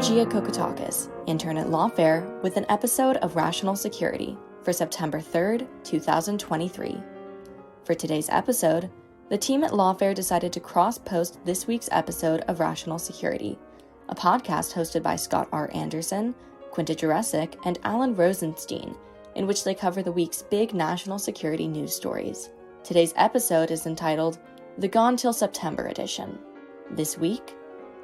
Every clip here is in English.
Gia Kokotakis, intern at Lawfare, with an episode of Rational Security for September 3rd, 2023. For today's episode, the team at Lawfare decided to cross-post this week's episode of Rational Security, a podcast hosted by Scott R. Anderson, Quinta Jurecic, and Alan Rosenstein, in which they cover the week's big national security news stories. Today's episode is entitled The Gone Till September Edition. This week,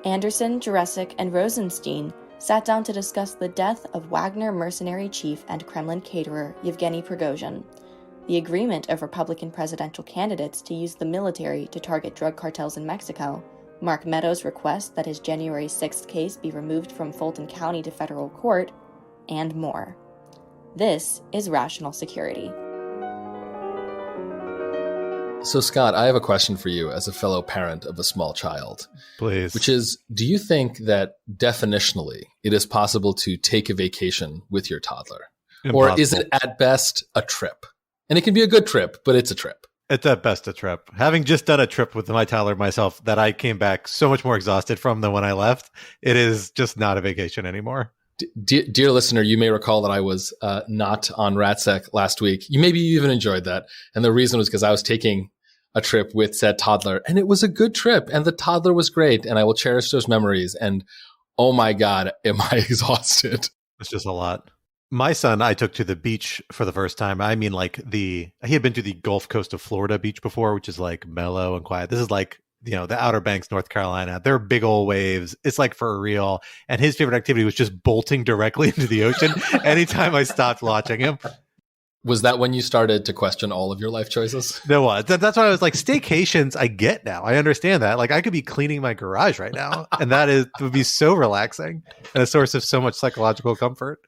Anderson, Jurecic, and Rosenstein sat down to discuss the death of Wagner mercenary chief and Kremlin caterer Yevgeny Prighozin, the agreement of Republican presidential candidates to use the military to target drug cartels in Mexico, Mark Meadows' request that his January 6th case be removed from Fulton County to federal court, and more. This is Rational Security. So, Scott, I have a question for you as a fellow parent of a small child. Please. Which is, do you think that definitionally it is possible to take a vacation with your toddler? Impossible. Or is it at best a trip? And it can be a good trip, but it's a trip. It's at best a trip. Having just done a trip with my toddler myself that I came back so much more exhausted from than when I left, it is just not a vacation anymore. Dear listener, you may recall that I was not on RATSEC last week. Maybe you even enjoyed that. And the reason was because I was taking a trip with said toddler, and it was a good trip, and the toddler was great, and I will cherish those memories. And oh my God, am I exhausted. It's just a lot. My son, I took to the beach for the first time. I mean, he had been to the Gulf Coast of Florida beach before, which is like mellow and quiet. This is like, the Outer Banks, North Carolina. They're big old waves. It's like for real. And his favorite activity was just bolting directly into the ocean anytime I stopped watching him. Was that when you started to question all of your life choices? No, that's why I was like, staycations, I get now. I understand that. Like, I could be cleaning my garage right now, and would be so relaxing and a source of so much psychological comfort.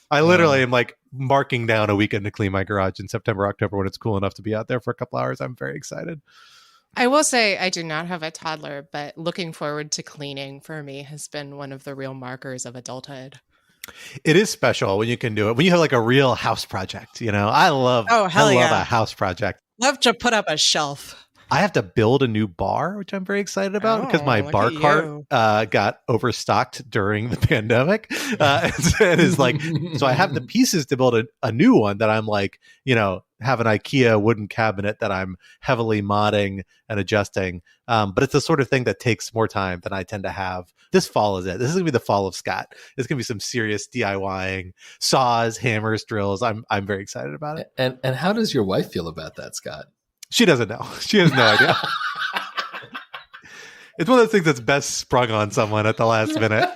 I literally am like marking down a weekend to clean my garage in September, October when it's cool enough to be out there for a couple hours. I'm very excited. I will say I do not have a toddler, but looking forward to cleaning for me has been one of the real markers of adulthood. It is special when you can do it. When you have like a real house project, I love a house project. Love to put up a shelf. I have to build a new bar, which I'm very excited about because my bar cart got overstocked during the pandemic. And is like, so I have the pieces to build a new one that I'm like, have an IKEA wooden cabinet that I'm heavily modding and adjusting. But it's the sort of thing that takes more time than I tend to have. This fall is it. This is going to be the fall of Scott. It's going to be some serious DIYing, saws, hammers, drills. I'm very excited about it. And how does your wife feel about that, Scott? She doesn't know. She has no idea. It's one of those things that's best sprung on someone at the last minute,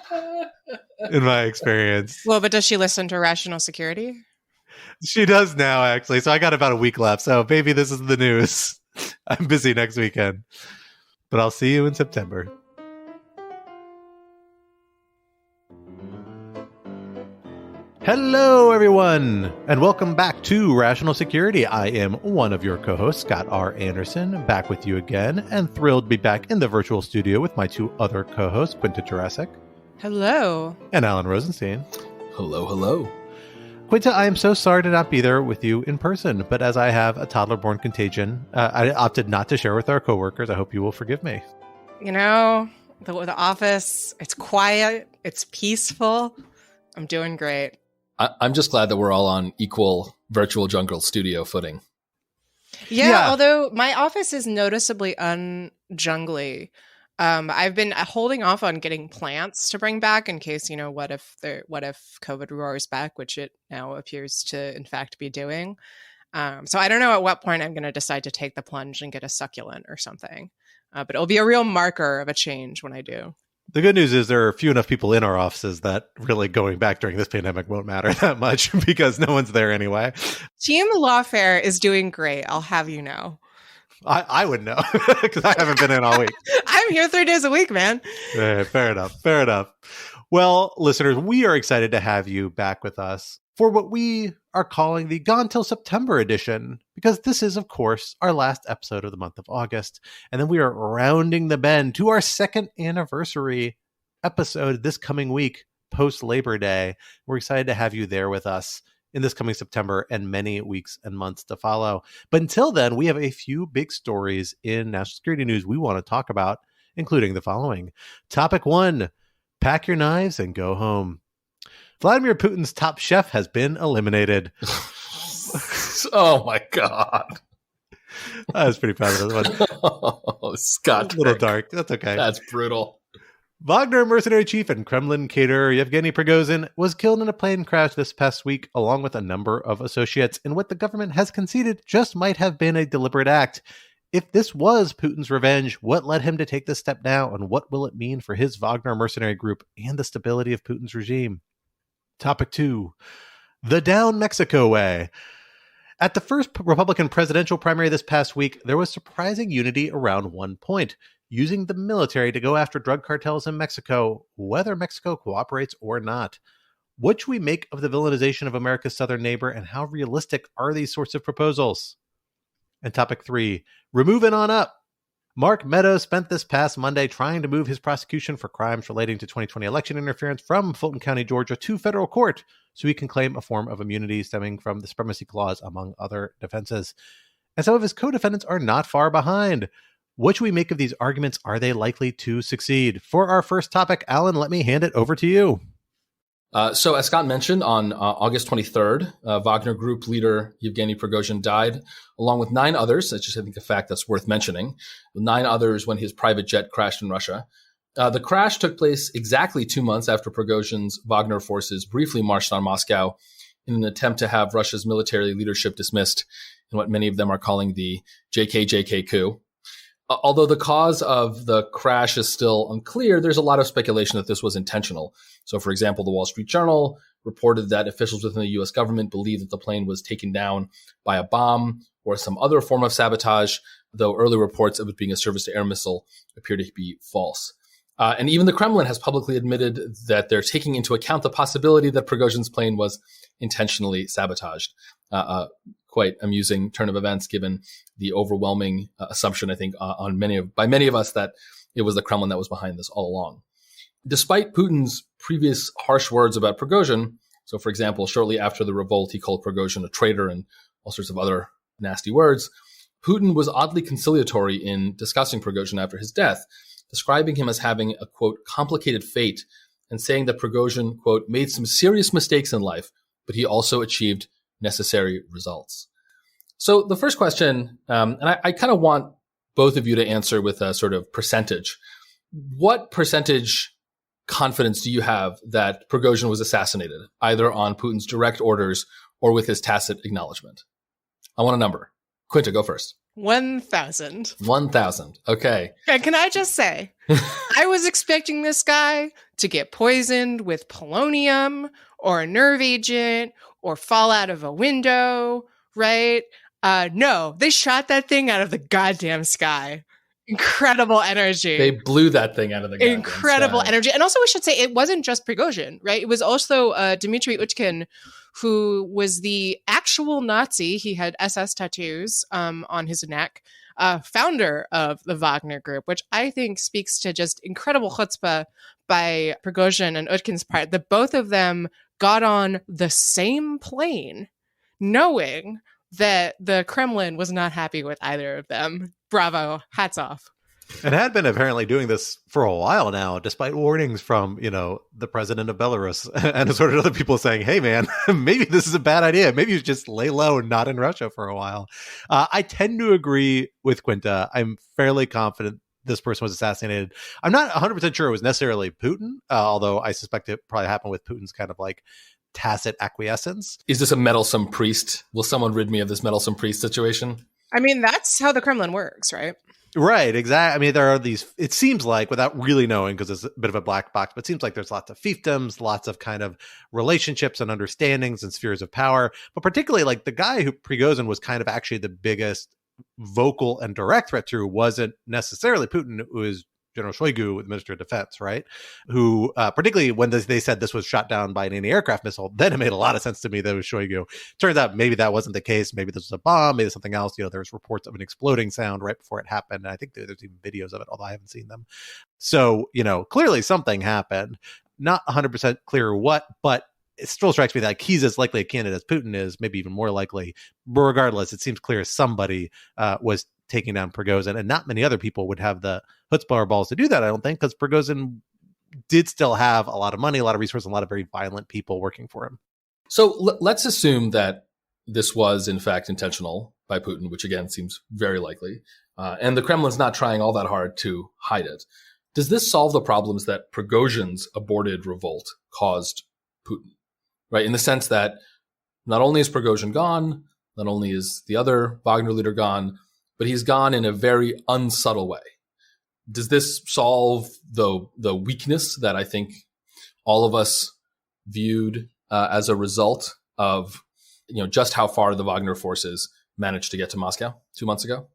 in my experience. Well, but does she listen to Rational Security? She does now, actually. So I got about a week left. So maybe this is the news. I'm busy next weekend. But I'll see you in September. Hello, everyone, and welcome back to Rational Security. I am one of your co-hosts, Scott R. Anderson, back with you again, and thrilled to be back in the virtual studio with my two other co-hosts, Quinta Jurecic. Hello. And Alan Rosenstein. Hello, hello. Quinta, I am so sorry to not be there with you in person, but as I have a toddler-born contagion, I opted not to share with our coworkers. I hope you will forgive me. The office, it's quiet, it's peaceful. I'm doing great. I'm just glad that we're all on equal virtual jungle studio footing. Yeah, although my office is noticeably unjungly. I've been holding off on getting plants to bring back in case, what if COVID roars back, which it now appears to, in fact, be doing. So I don't know at what point I'm going to decide to take the plunge and get a succulent or something. But it'll be a real marker of a change when I do. The good news is there are few enough people in our offices that really going back during this pandemic won't matter that much because no one's there anyway. Team Lawfare is doing great. I'll have you know. I would know because I haven't been in all week. I'm here 3 days a week, man. Fair enough. Well, listeners, we are excited to have you back with us for what we are calling the Gone Till September edition, because this is, of course, our last episode of the month of August. And then we are rounding the bend to our second anniversary episode this coming week, post-Labor Day. We're excited to have you there with us in this coming September and many weeks and months to follow. But until then, we have a few big stories in national security news we want to talk about, including the following. Topic 1, Pack your knives and go home. Vladimir Putin's top chef has been eliminated. Oh my God. I was pretty proud of this one. Oh, Scott. A little dark. That's okay. That's brutal. Wagner mercenary chief and Kremlin caterer Yevgeny Prighozin was killed in a plane crash this past week, along with a number of associates, in what the government has conceded just might have been a deliberate act. If this was Putin's revenge, what led him to take this step now, and what will it mean for his Wagner mercenary group and the stability of Putin's regime? Topic 2. The Down Mexico Way. At the first Republican presidential primary this past week, there was surprising unity around one point: using the military to go after drug cartels in Mexico, whether Mexico cooperates or not. What should we make of the villainization of America's southern neighbor, and how realistic are these sorts of proposals? And topic 3, Movin On Up. Mark Meadows spent this past Monday trying to move his prosecution for crimes relating to 2020 election interference from Fulton County, Georgia, to federal court so he can claim a form of immunity stemming from the Supremacy Clause, among other defenses. And some of his co-defendants are not far behind. What should we make of these arguments? Are they likely to succeed? For our first topic, Alan, let me hand it over to you. So as Scott mentioned, on August 23rd, Wagner Group leader Yevgeny Prighozin died, along with 9 others. That's just, I think, a fact that's worth mentioning. 9 others when his private jet crashed in Russia. The crash took place exactly 2 months after Prighozhin's Wagner forces briefly marched on Moscow in an attempt to have Russia's military leadership dismissed in what many of them are calling the JKJK coup. Although the cause of the crash is still unclear, there's a lot of speculation that this was intentional. So, for example, the Wall Street Journal reported that officials within the U.S. government believe that the plane was taken down by a bomb or some other form of sabotage, though early reports of it being a surface-to-air missile appear to be false. And even the Kremlin has publicly admitted that they're taking into account the possibility that Prighozhin's plane was intentionally sabotaged. Quite amusing turn of events, given the overwhelming assumption, I think, by many of us that it was the Kremlin that was behind this all along. Despite Putin's previous harsh words about Prighozhin, so for example, shortly after the revolt, he called Prighozhin a traitor and all sorts of other nasty words, Putin was oddly conciliatory in discussing Prighozhin after his death, describing him as having a, quote, complicated fate, and saying that Prighozhin, quote, made some serious mistakes in life, but he also achieved necessary results. So the first question, and I kind of want both of you to answer with a sort of percentage. What percentage confidence do you have that Prighozhin was assassinated, either on Putin's direct orders or with his tacit acknowledgement? I want a number. Quinta, go first. 1,000. 1,000. Okay. And can I just say, I was expecting this guy to get poisoned with polonium or a nerve agent or fall out of a window, right? No, they shot that thing out of the goddamn sky. Incredible energy. They blew that thing out of the goddamn Incredible sky. energy. And also, we should say it wasn't just Prighozhin, right? It was also Dmitry Utkin, who was the actual Nazi. He had SS tattoos on his neck, founder of the Wagner Group, which I think speaks to just incredible chutzpah by Prighozhin and Utkin's part, that both of them got on the same plane, knowing that the Kremlin was not happy with either of them. Bravo. Hats off. And had been apparently doing this for a while now, despite warnings from, the president of Belarus and assorted other people saying, hey, man, maybe this is a bad idea. Maybe you should just lay low and not in Russia for a while. I tend to agree with Quinta. I'm fairly confident this person was assassinated. I'm not 100% sure it was necessarily Putin, although I suspect it probably happened with Putin's kind of like tacit acquiescence. Is this a meddlesome priest? Will someone rid me of this meddlesome priest situation? I mean, that's how the Kremlin works, right? Right, exactly. I mean, there are these, it seems like, without really knowing, because it's a bit of a black box, but it seems like there's lots of fiefdoms, lots of kind of relationships and understandings and spheres of power. But particularly, like, the guy who Prighozhin was kind of actually the biggest vocal and direct threat to wasn't necessarily Putin, who is General Shoigu, the Minister of Defense, right? Who, particularly when they said this was shot down by an anti-aircraft missile, then it made a lot of sense to me that it was Shoigu. Turns out maybe that wasn't the case. Maybe this was a bomb, maybe something else. There's reports of an exploding sound right before it happened. And I think there's even videos of it, although I haven't seen them. So, clearly something happened. Not 100% clear what, but it still strikes me that he's as likely a candidate as Putin is, maybe even more likely. But regardless, it seems clear somebody was taking down Prighozhin, and not many other people would have the chutzpah or balls to do that, I don't think, because Prighozhin did still have a lot of money, a lot of resources, a lot of very violent people working for him. So let's assume that this was in fact intentional by Putin, which again seems very likely. And the Kremlin's not trying all that hard to hide it. Does this solve the problems that Prigozhin's aborted revolt caused Putin? Right? In the sense that not only is Prigozhin gone, not only is the other Wagner leader gone, but he's gone in a very unsubtle way. Does this solve the weakness that I think all of us viewed as a result of just how far the Wagner forces managed to get to Moscow 2 months ago?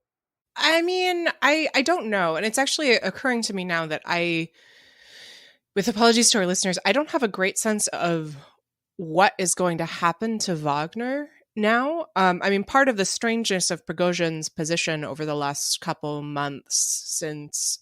I mean, I don't know. And it's actually occurring to me now that with apologies to our listeners, I don't have a great sense of what is going to happen to Wagner now. I mean, part of the strangeness of Prigozhin's position over the last couple months since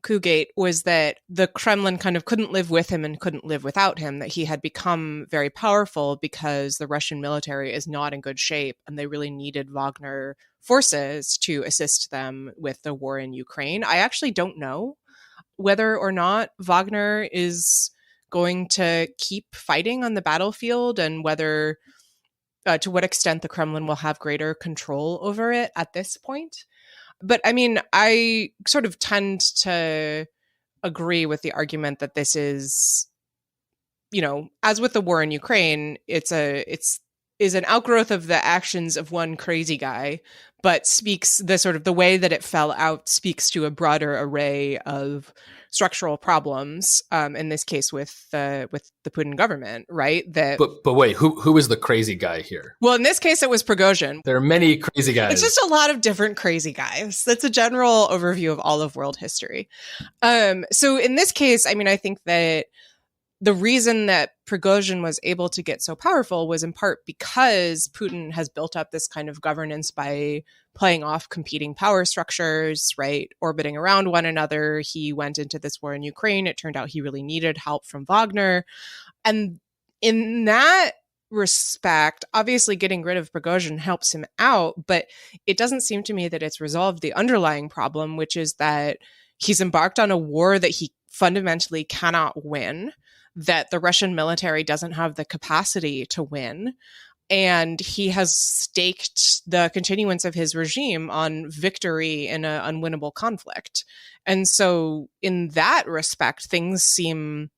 Cougate was that the Kremlin kind of couldn't live with him and couldn't live without him, that he had become very powerful because the Russian military is not in good shape and they really needed Wagner forces to assist them with the war in Ukraine. I actually don't know whether or not Wagner is going to keep fighting on the battlefield and whether to what extent the Kremlin will have greater control over it at this point. But I mean, I sort of tend to agree with the argument that this is, as with the war in Ukraine, it's an outgrowth of the actions of one crazy guy, but speaks the way that it fell out speaks to a broader array of structural problems. In this case, with the Putin government, right? But wait, who is the crazy guy here? Well, in this case, it was Prigozhin. There are many crazy guys. It's just a lot of different crazy guys. That's a general overview of all of world history. So in this case, I mean, I think that the reason that Prigozhin was able to get so powerful was in part because Putin has built up this kind of governance by playing off competing power structures, right? Orbiting around one another. He went into this war in Ukraine. It turned out he really needed help from Wagner. And in that respect, obviously getting rid of Prigozhin helps him out, but it doesn't seem to me that it's resolved the underlying problem, which is that he's embarked on a war that he fundamentally cannot win, that the Russian military doesn't have the capacity to win. And he has staked the continuance of his regime on victory in an unwinnable conflict. And so in that respect, things seem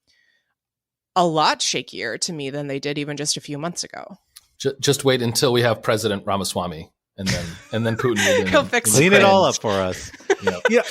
a lot shakier to me than they did even just a few months ago. Just wait until we have President Ramaswamy. And then Putin will clean it all up for us. Yeah,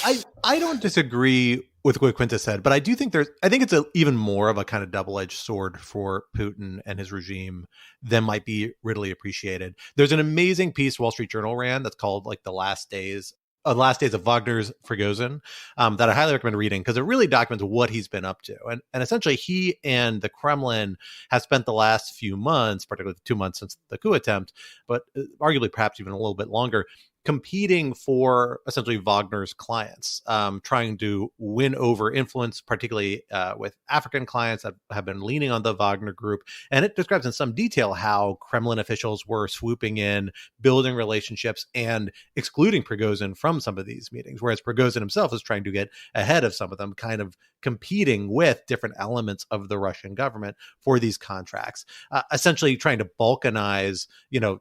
I don't disagree with what Quinta said, but I do think I think it's even more of a kind of double-edged sword for Putin and his regime than might be readily appreciated. There's an amazing piece Wall Street Journal ran that's called like The Last Days of Wagner's Prigozhin that I highly recommend reading because it really documents what he's been up to. And essentially he and the Kremlin have spent the last few months, particularly 2 months since the coup attempt, but arguably perhaps even a little bit longer, competing for essentially Wagner's clients, trying to win over influence, particularly with African clients that have been leaning on the Wagner group. And it describes in some detail how Kremlin officials were swooping in, building relationships, and excluding Prigozhin from some of these meetings, whereas Prigozhin himself is trying to get ahead of some of them, kind of competing with different elements of the Russian government for these contracts, essentially trying to balkanize,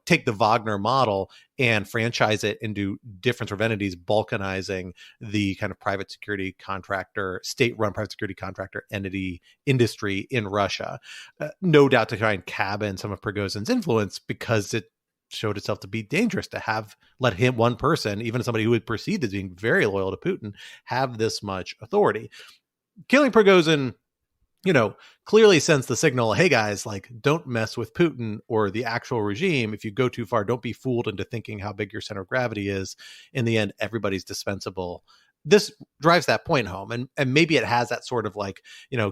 take the Wagner model and franchise it into different sort of entities, balkanizing the kind of private security contractor, state-run private security contractor entity industry in Russia. No doubt to try and cabin some of Prigozhin's influence because it showed itself to be dangerous to let him, one person, even somebody who would perceived as being very loyal to Putin, have this much authority. Killing Prigozhin, clearly sends the signal, hey guys, like don't mess with Putin or the actual regime. If you go too far, don't be fooled into thinking how big your center of gravity is. In the end, everybody's dispensable. This drives that point home. And maybe it has that sort of like,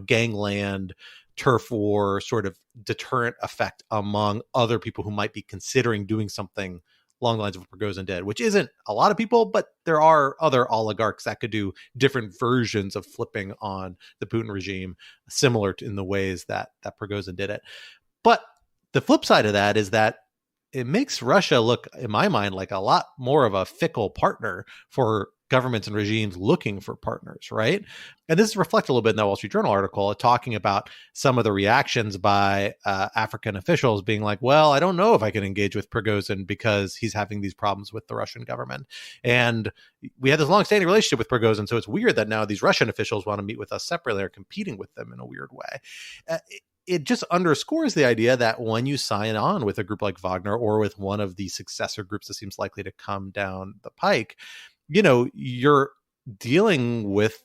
gangland, turf war sort of deterrent effect among other people who might be considering doing something along the lines of what Prigozhin did, which isn't a lot of people, but there are other oligarchs that could do different versions of flipping on the Putin regime, similar in the ways that Prigozhin did it. But the flip side of that is that it makes Russia look, in my mind, like a lot more of a fickle partner for governments and regimes looking for partners, right? And this is reflected a little bit in the Wall Street Journal article, talking about some of the reactions by African officials being like, well, I don't know if I can engage with Prigozhin because he's having these problems with the Russian government. And we had this long-standing relationship with Prigozhin, so it's weird that now these Russian officials want to meet with us separately. They're competing with them in a weird way. It just underscores the idea that when you sign on with a group like Wagner or with one of the successor groups that seems likely to come down the pike, you're dealing with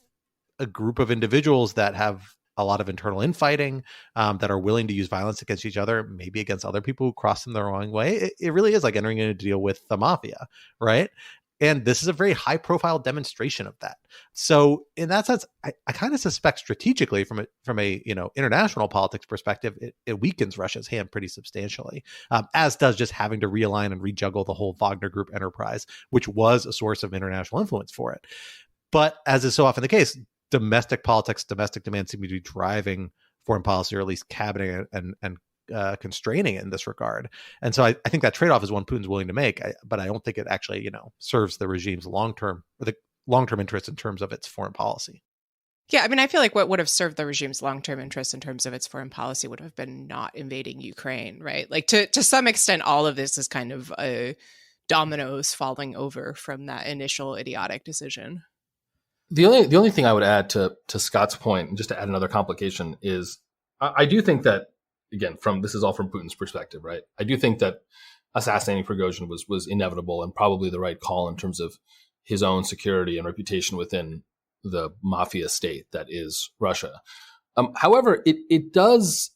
a group of individuals that have a lot of internal infighting, that are willing to use violence against each other, maybe against other people who cross them the wrong way. It really is like entering into a deal with the mafia, right? And this is a very high profile demonstration of that. So in that sense, I kind of suspect strategically from a international politics perspective, it weakens Russia's hand pretty substantially, as does just having to realign and rejuggle the whole Wagner Group enterprise, which was a source of international influence for it. But as is so often the case, domestic politics, domestic demands seem to be driving foreign policy, or at least cabinet and constraining it in this regard. And so I think that trade-off is one Putin's willing to make, but I don't think it actually, serves the regime's long-term interest in terms of its foreign policy. Yeah, I mean, I feel like what would have served the regime's long-term interest in terms of its foreign policy would have been not invading Ukraine, right? Like to some extent, all of this is kind of dominoes falling over from that initial idiotic decision. The only thing I would add to Scott's point, and just to add another complication, is I do think that, again, this is all from Putin's perspective, right? I do think that assassinating Prigozhin was inevitable and probably the right call in terms of his own security and reputation within the mafia state that is Russia. However, it does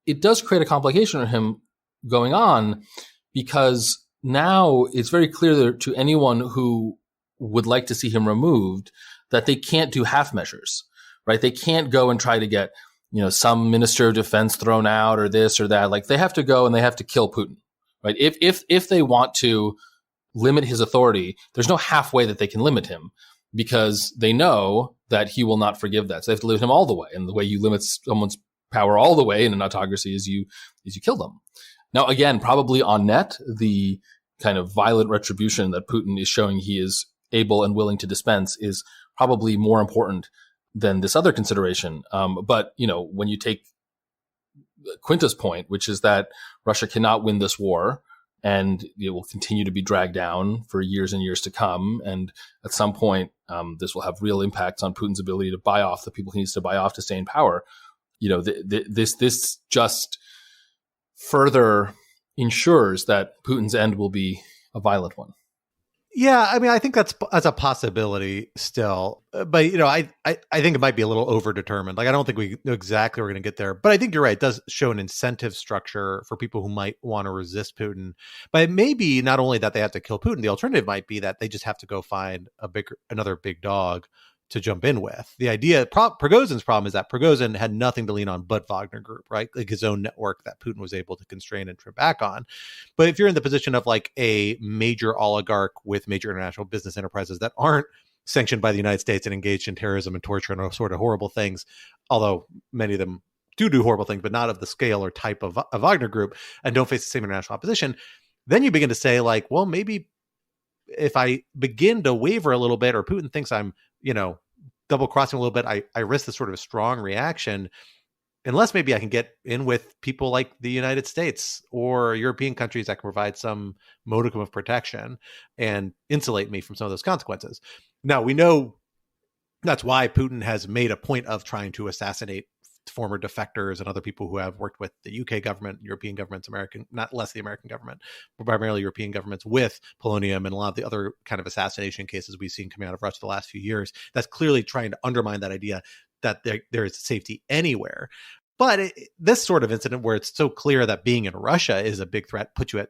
create a complication for him going on, because now it's very clear to anyone who would like to see him removed that they can't do half measures, right? They can't go and try to get some minister of defense thrown out or this or that. Like, they have to go and they have to kill Putin, right? If they want to limit his authority, there's no halfway that they can limit him, because they know that he will not forgive that. So they have to limit him all the way. And the way you limit someone's power all the way in an autocracy is you kill them. Now, again, probably on net, the kind of violent retribution that Putin is showing he is able and willing to dispense is probably more important than this other consideration. But, when you take Quinta's point, which is that Russia cannot win this war and it will continue to be dragged down for years and years to come. And at some point, this will have real impacts on Putin's ability to buy off the people he needs to buy off to stay in power. This just further ensures that Putin's end will be a violent one. Yeah, I mean, I think that's a possibility still, but I think it might be a little overdetermined. Like, I don't think we know exactly we're going to get there, but I think you're right. It does show an incentive structure for people who might want to resist Putin. But it may be not only that they have to kill Putin; the alternative might be that they just have to go find another big dog to jump in with. The idea, Prigozhin's problem is that Prigozhin had nothing to lean on but Wagner Group, right? Like his own network that Putin was able to constrain and trim back on. But if you're in the position of like a major oligarch with major international business enterprises that aren't sanctioned by the United States and engaged in terrorism and torture and all sort of horrible things, although many of them do horrible things, but not of the scale or type of Wagner Group, and don't face the same international opposition, then you begin to say like, well, maybe if I begin to waver a little bit, or Putin thinks I'm, double crossing a little bit, I risk this sort of a strong reaction, unless maybe I can get in with people like the United States or European countries that can provide some modicum of protection and insulate me from some of those consequences. Now, we know that's why Putin has made a point of trying to assassinate former defectors and other people who have worked with the UK government, European governments, not less the American government, but primarily European governments, with polonium and a lot of the other kind of assassination cases we've seen coming out of Russia the last few years. That's clearly trying to undermine that idea that there is safety anywhere. But this sort of incident where it's so clear that being in Russia is a big threat puts you at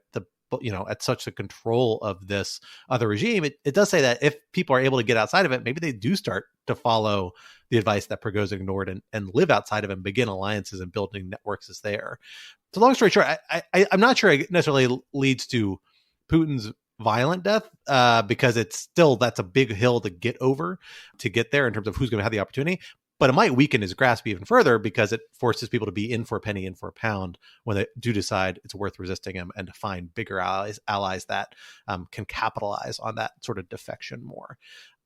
at such a control of this other regime. It does say that if people are able to get outside of it, maybe they do start to follow the advice that Prigozhin ignored and live outside of it and begin alliances and building networks as there. So long story short, I'm not sure it necessarily leads to Putin's violent death, because that's a big hill to get over to get there in terms of who's going to have the opportunity. But it might weaken his grasp even further, because it forces people to be in for a penny, in for a pound, when they do decide it's worth resisting him, and to find bigger allies that can capitalize on that sort of defection more.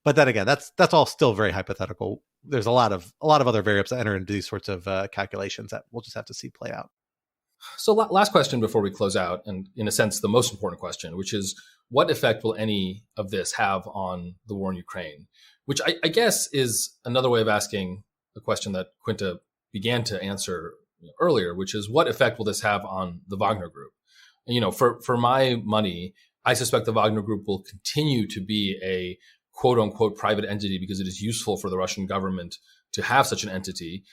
But then again, that's all still very hypothetical. There's a lot of other variables that enter into these sorts of calculations that we'll just have to see play out. So last question before we close out, and in a sense, the most important question, which is what effect will any of this have on the war in Ukraine? Which I guess is another way of asking the question that Quinta began to answer earlier, which is what effect will this have on the Wagner Group? And, for my money, I suspect the Wagner Group will continue to be a quote unquote private entity because it is useful for the Russian government to have such an entity.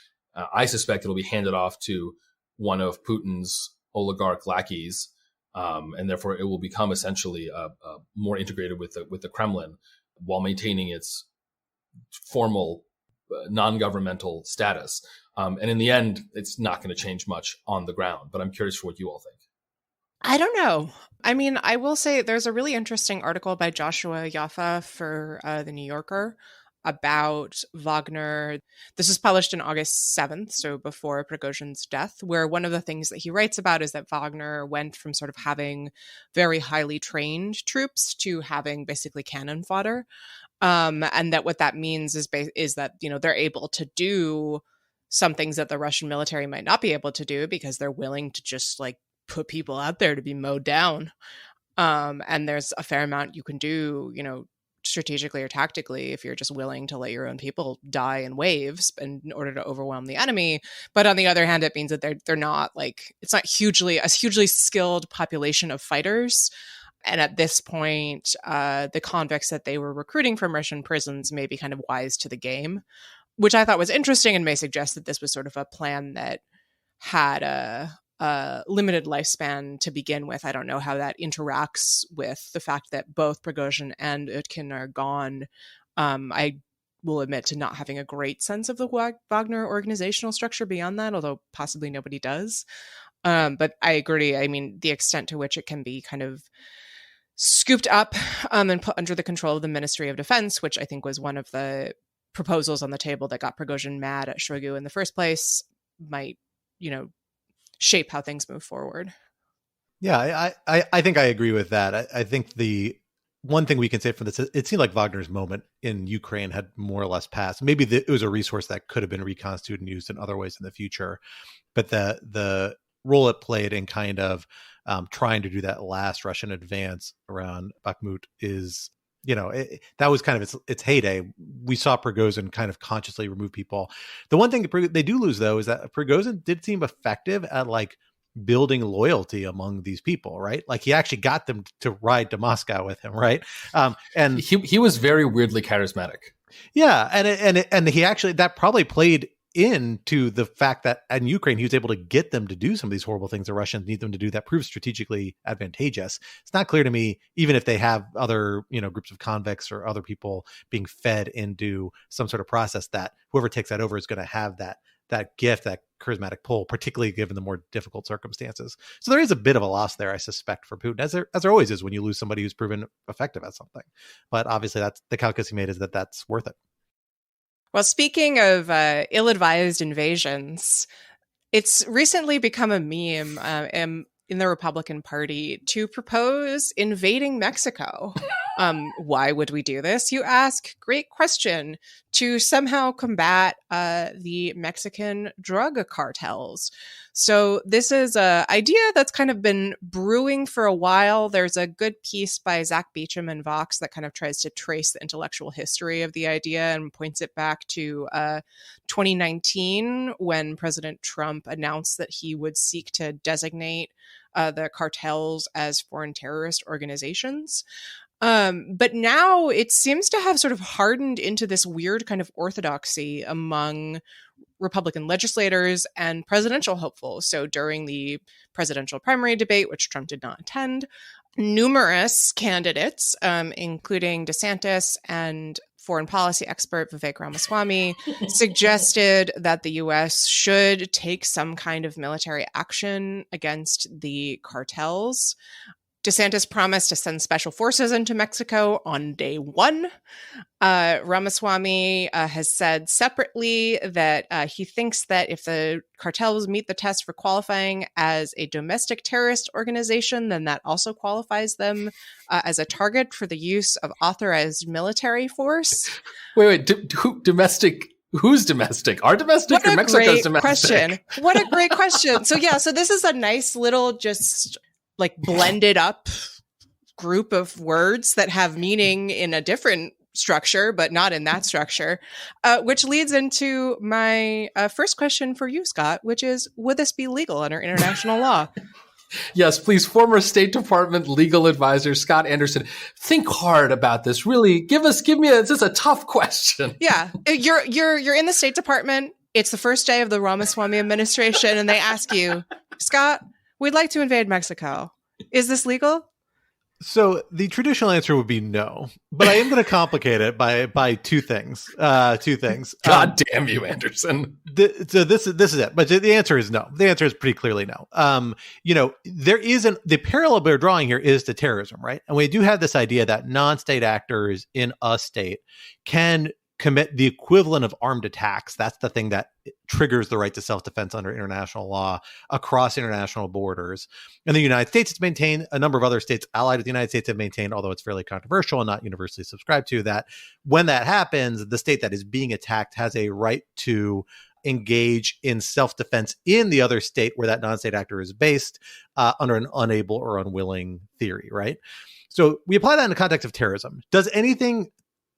I suspect it'll be handed off to one of Putin's oligarch lackeys, and therefore it will become essentially more integrated with the Kremlin while maintaining its formal non-governmental status. And in the end, it's not going to change much on the ground. But I'm curious for what you all think. I don't know. I mean, I will say there's a really interesting article by Joshua Yaffa for The New Yorker about Wagner. This was published on August 7th, so before Prigozhin's death, where one of the things that he writes about is that Wagner went from sort of having very highly trained troops to having basically cannon fodder. And that what that means is that, they're able to do some things that the Russian military might not be able to do because they're willing to just put people out there to be mowed down. And there's a fair amount you can do, strategically or tactically if you're just willing to let your own people die in waves in order to overwhelm the enemy. But on the other hand, it means that they're not it's not a hugely skilled population of fighters. And at this point, the convicts that they were recruiting from Russian prisons may be kind of wise to the game, which I thought was interesting and may suggest that this was sort of a plan that had a limited lifespan to begin with. I don't know how that interacts with the fact that both Prigozhin and Utkin are gone. I will admit to not having a great sense of the Wagner organizational structure beyond that, although possibly nobody does. But I agree. I mean, the extent to which it can be kind of scooped up and put under the control of the Ministry of Defense, which I think was one of the proposals on the table that got Prigozhin mad at Shoigu in the first place, might, shape how things move forward. Yeah, I think I agree with that. I think the one thing we can say from this, it seemed like Wagner's moment in Ukraine had more or less passed. Maybe it was a resource that could have been reconstituted and used in other ways in the future. But the role it played in kind of trying to do that last Russian advance around Bakhmut is, that was kind of its heyday. We saw Prigozhin kind of consciously remove people. The one thing they do lose, though, is that Prigozhin did seem effective at building loyalty among these people, right? He actually got them to ride to Moscow with him, right? And he was very weirdly charismatic. Yeah, and he actually, that probably played into the fact that in Ukraine he was able to get them to do some of these horrible things the Russians need them to do that proves strategically advantageous. It's not clear to me, even if they have other groups of convicts or other people being fed into some sort of process, that whoever takes that over is going to have that gift, that charismatic pull, particularly given the more difficult circumstances. So there is a bit of a loss there, I suspect, for Putin, as there always is when you lose somebody who's proven effective at something. But obviously that's the calculus he made, is that that's worth it. Well, speaking of ill-advised invasions, it's recently become a meme in the Republican Party to propose invading Mexico. Why would we do this, you ask? Great question. To somehow combat the Mexican drug cartels. So this is an idea that's kind of been brewing for a while. There's a good piece by Zach Beecham and Vox that kind of tries to trace the intellectual history of the idea and points it back to 2019, when President Trump announced that he would seek to designate the cartels as foreign terrorist organizations. But now it seems to have sort of hardened into this weird kind of orthodoxy among Republican legislators and presidential hopefuls. So during the presidential primary debate, which Trump did not attend, numerous candidates, including DeSantis and foreign policy expert Vivek Ramaswamy, suggested that the U.S. should take some kind of military action against the cartels. DeSantis promised to send special forces into Mexico on day one. Ramaswamy has said separately that he thinks that if the cartels meet the test for qualifying as a domestic terrorist organization, then that also qualifies them as a target for the use of authorized military force. Wait, domestic? Who's domestic? Our domestic or Mexico's domestic? Question. What a great question. So this is a nice little just like blended up group of words that have meaning in a different structure, but not in that structure, which leads into my first question for you, Scott, which is, would this be legal under international law? Yes, please. Former State Department legal advisor Scott Anderson, think hard about this. Really, give me this is a tough question. Yeah, you're in the State Department. It's the first day of the Ramaswamy administration, and they ask you, Scott, we'd like to invade Mexico. Is this legal? So the traditional answer would be no, but I am going to complicate it by two things. God damn you, Anderson. So this is it. But the answer is no. The answer is pretty clearly no. There isn't, the parallel we're drawing here is to terrorism, right? And we do have this idea that non-state actors in a state can commit the equivalent of armed attacks. That's the thing that triggers the right to self-defense under international law across international borders. And the United States has maintained, a number of other states allied with the United States have maintained, although it's fairly controversial and not universally subscribed to, that when that happens, the state that is being attacked has a right to engage in self-defense in the other state where that non-state actor is based under an unable or unwilling theory, right? So we apply that in the context of terrorism. Does anything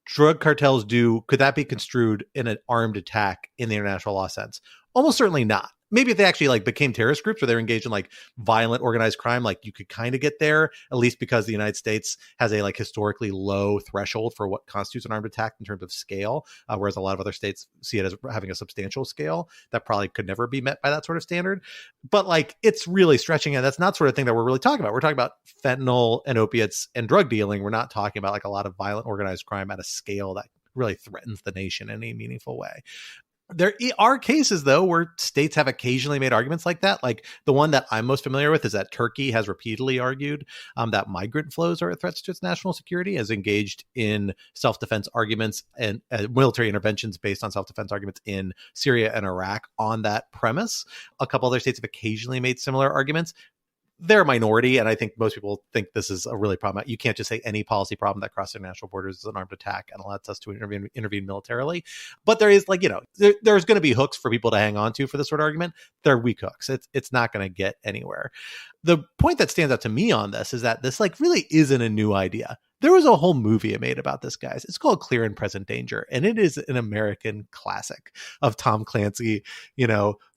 drug cartels do, could that be construed in an armed attack in the international law sense? Almost certainly not. Maybe if they actually became terrorist groups or they're engaged in violent organized crime, you could kind of get there, at least because the United States has a historically low threshold for what constitutes an armed attack in terms of scale, whereas a lot of other states see it as having a substantial scale that probably could never be met by that sort of standard. But it's really stretching it. That's not sort of thing that we're really talking about. We're talking about fentanyl and opiates and drug dealing. We're not talking about a lot of violent organized crime at a scale that really threatens the nation in any meaningful way. There are cases, though, where states have occasionally made arguments like that. The one that I'm most familiar with is that Turkey has repeatedly argued that migrant flows are a threat to its national security, has engaged in self-defense arguments and military interventions based on self-defense arguments in Syria and Iraq on that premise. A couple other states have occasionally made similar arguments. They're a minority, and I think most people think this is a really problem. You can't just say any policy problem that crosses international borders is an armed attack and allows us to intervene militarily. But there is there's going to be hooks for people to hang on to for this sort of argument. They're weak hooks. It's not going to get anywhere. The point that stands out to me on this is that this really isn't a new idea. There was a whole movie made about this, guys. It's called Clear and Present Danger, and it is an American classic of Tom Clancy,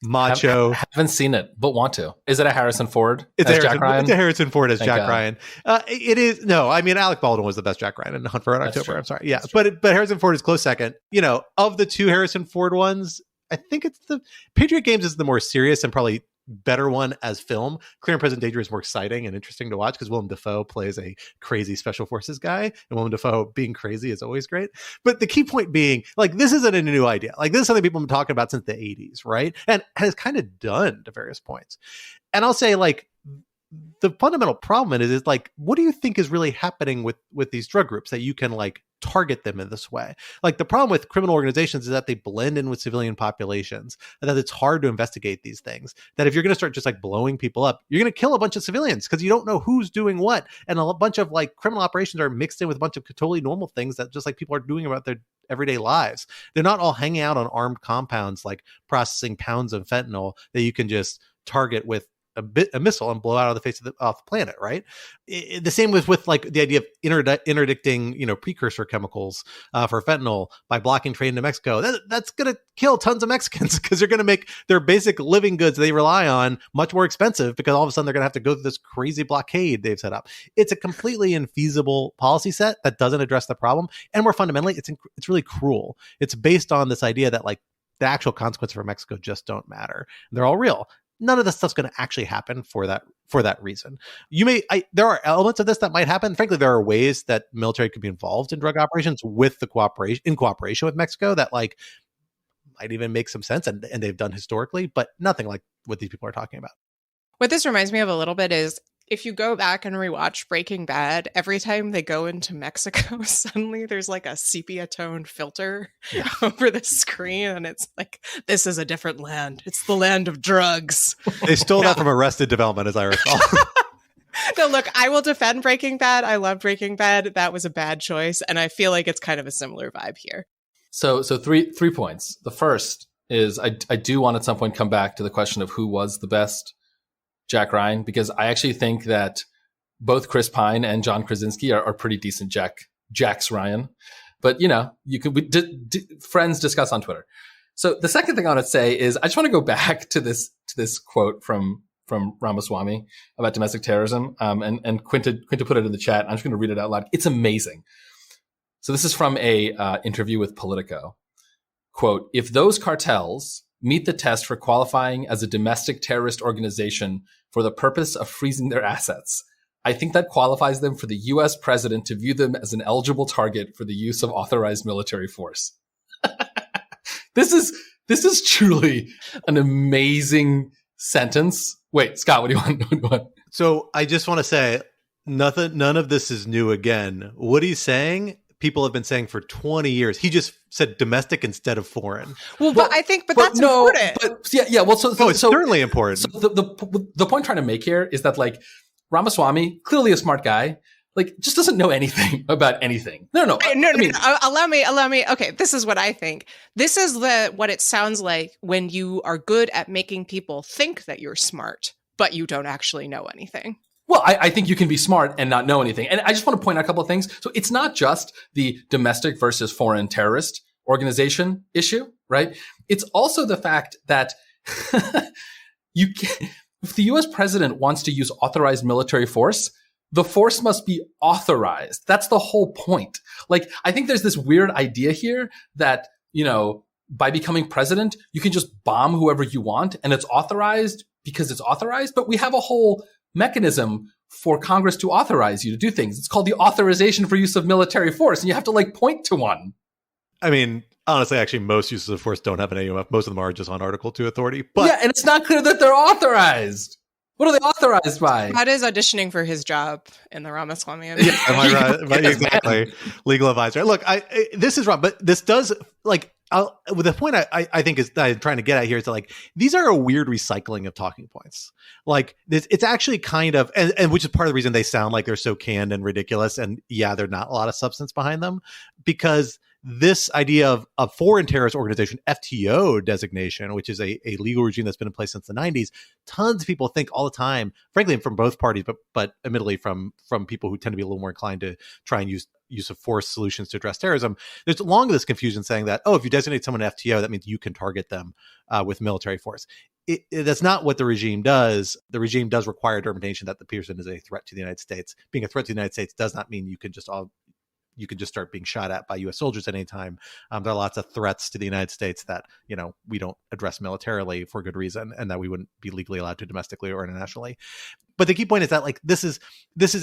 macho. Haven't seen it, but want to. Is it a Harrison Ford Jack Ryan? It's a Harrison Ford as Jack Ryan. It is. No, I mean, Alec Baldwin was the best Jack Ryan in Hunt for Red October. True. I'm sorry. Yeah, but Harrison Ford is close second. Of the two Harrison Ford ones, I think it's the Patriot Games is the more serious and probably better one as film. Clear and Present Danger is more exciting and interesting to watch because Willem Dafoe plays a crazy special forces guy, and Willem Dafoe being crazy is always great. But the key point being, this isn't a new idea. This is something people have been talking about since the 80s, right? And has kind of done to various points. And I'll say, the fundamental problem is what do you think is really happening with these drug groups that you can target them in this way? The problem with criminal organizations is that they blend in with civilian populations, and that it's hard to investigate these things. That if you're going to start just blowing people up, you're going to kill a bunch of civilians because you don't know who's doing what, and a bunch of criminal operations are mixed in with a bunch of totally normal things that just people are doing about their everyday lives. They're not all hanging out on armed compounds processing pounds of fentanyl that you can just target with a missile and blow out of the face of off the planet, right? The same with the idea of interdicting, precursor chemicals for fentanyl by blocking trade into Mexico. That's going to kill tons of Mexicans because they're going to make their basic living goods they rely on much more expensive because all of a sudden they're going to have to go through this crazy blockade they've set up. It's a completely infeasible policy set that doesn't address the problem. And more fundamentally, it's really cruel. It's based on this idea that the actual consequences for Mexico just don't matter. They're all real. None of this stuff's going to actually happen for that reason. There are elements of this that might happen. Frankly, there are ways that military could be involved in drug operations with in cooperation with Mexico that might even make some sense, and they've done historically, but nothing like what these people are talking about. What this reminds me of a little bit is if you go back and rewatch Breaking Bad, every time they go into Mexico, suddenly there's like a sepia toned filter over the screen. And it's like, this is a different land. It's the land of drugs. They stole that from Arrested Development, as I recall. No, look, I will defend Breaking Bad. I love Breaking Bad. That was a bad choice. And I feel like it's kind of a similar vibe here. So three points. The first is I do want at some point come back to the question of who was the best Jack Ryan, because I actually think that both Chris Pine and John Krasinski are pretty decent Jack's Ryan. But, you know, you can friends discuss on Twitter. So the second thing I want to say is I just want to go back to this quote from Ramaswamy about domestic terrorism. And Quinta put it in the chat. I'm just going to read it out loud. It's amazing. So this is from a interview with Politico. Quote, if those cartels meet the test for qualifying as a domestic terrorist organization for the purpose of freezing their assets, I think that qualifies them for the U.S. president to view them as an eligible target for the use of authorized military force. This is truly an amazing sentence. Wait, Scott, what do you want? So I just want to say none of this is new again. What he's saying, people have been saying for 20 years. He just said domestic instead of foreign. Well, but that's important. It's certainly important. So the point I'm trying to make here is that, like, Ramaswamy, clearly a smart guy, like, just doesn't know anything about anything. No. Allow me. Okay, this is what I think. This is what it sounds like when you are good at making people think that you're smart, but you don't actually know anything. Well, I think you can be smart and not know anything. And I just want to point out a couple of things. So it's not just the domestic versus foreign terrorist organization issue, right? It's also the fact that if the U.S. president wants to use authorized military force, the force must be authorized. That's the whole point. Like, I think there's this weird idea here that, you know, by becoming president, you can just bomb whoever you want and it's authorized because it's authorized. But we have a whole mechanism for Congress to authorize you to do things. It's called the authorization for use of military force. And you have to, like, point to one. I mean, honestly, actually, most uses of force don't have an AUMF. Most of them are just on Article 2 authority. But yeah, and it's not clear that they're authorized. What are they authorized by? That is auditioning for his job in the Ramaswamy. Yeah, am I right? Exactly. Legal advisor. Look, this is wrong, but this does, like, with the point I think is that I'm trying to get at here is that, like, these are a weird recycling of talking points. Like, it's actually kind of, and which is part of the reason they sound like they're so canned and ridiculous. And yeah, there's not a lot of substance behind them, because this idea of a foreign terrorist organization, FTO designation, which is a legal regime that's been in place since the 90s, tons of people think all the time, frankly, from both parties, but admittedly from people who tend to be a little more inclined to try and use of force solutions to address terrorism. There's long this confusion saying that, if you designate someone an FTO, that means you can target them with military force. That's not what the regime does. The regime does require determination that the person is a threat to the United States. Being a threat to the United States does not mean you can just start being shot at by U.S. soldiers at any time. There are lots of threats to the United States that, you know, we don't address militarily for good reason, and that we wouldn't be legally allowed to domestically or internationally. But the key point is that, like, this is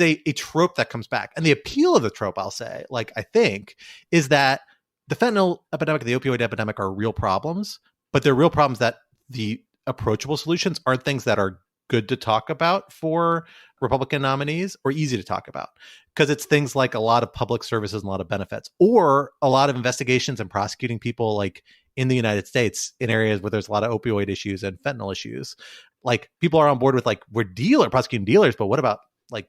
a trope that comes back. And the appeal of the trope, I'll say, like, I think, is that the fentanyl epidemic and the opioid epidemic are real problems, but they're real problems that the approachable solutions aren't things that are good to talk about for Republican nominees or easy to talk about, because it's things like a lot of public services and a lot of benefits, or a lot of investigations and prosecuting people, like, in the United States in areas where there's a lot of opioid issues and fentanyl issues. Like, people are on board with, like, we're prosecuting dealers, but what about, like,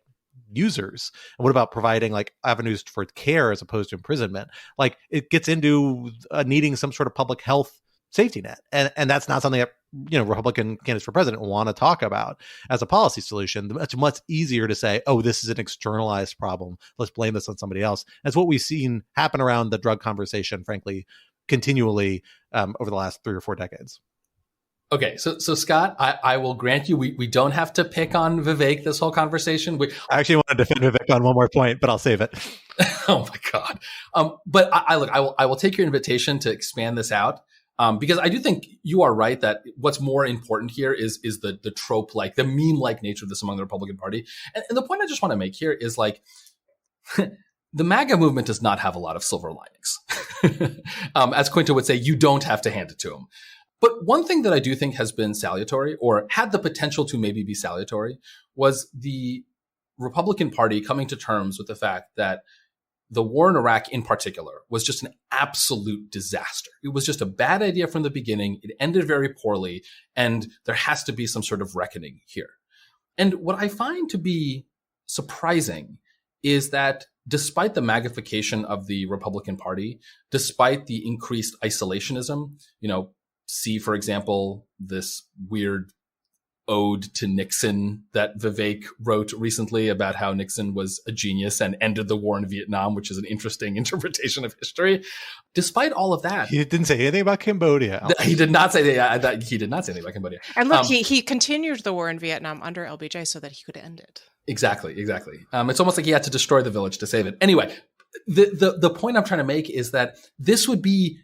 users? And what about providing, like, avenues for care as opposed to imprisonment? Like, it gets into needing some sort of public health safety net. And that's not something that, you know, Republican candidates for president want to talk about as a policy solution. It's much easier to say, this is an externalized problem. Let's blame this on somebody else. That's what we've seen happen around the drug conversation, frankly, continually over the last 3 or 4 decades. Okay, so Scott, I will grant you we don't have to pick on Vivek this whole conversation. I actually want to defend Vivek on one more point, but I'll save it. Oh my God! But I will take your invitation to expand this out, because I do think you are right that what's more important here is the trope, like the meme-like nature of this among the Republican Party. And the point I just want to make here is, like, the MAGA movement does not have a lot of silver linings. As Quinta would say, you don't have to hand it to them. But one thing that I do think has been salutary, or had the potential to maybe be salutary, was the Republican Party coming to terms with the fact that the war in Iraq in particular was just an absolute disaster. It was just a bad idea from the beginning. It ended very poorly, and there has to be some sort of reckoning here. And what I find to be surprising is that despite the magnification of the Republican Party, despite the increased isolationism, see, for example, this weird ode to Nixon that Vivek wrote recently about how Nixon was a genius and ended the war in Vietnam, which is an interesting interpretation of history. Despite all of that, he didn't say anything about Cambodia. He did not say that. He did not say anything about Cambodia. And look, he continued the war in Vietnam under LBJ so that he could end it. Exactly. It's almost like he had to destroy the village to save it. Anyway, the point I'm trying to make is that this would be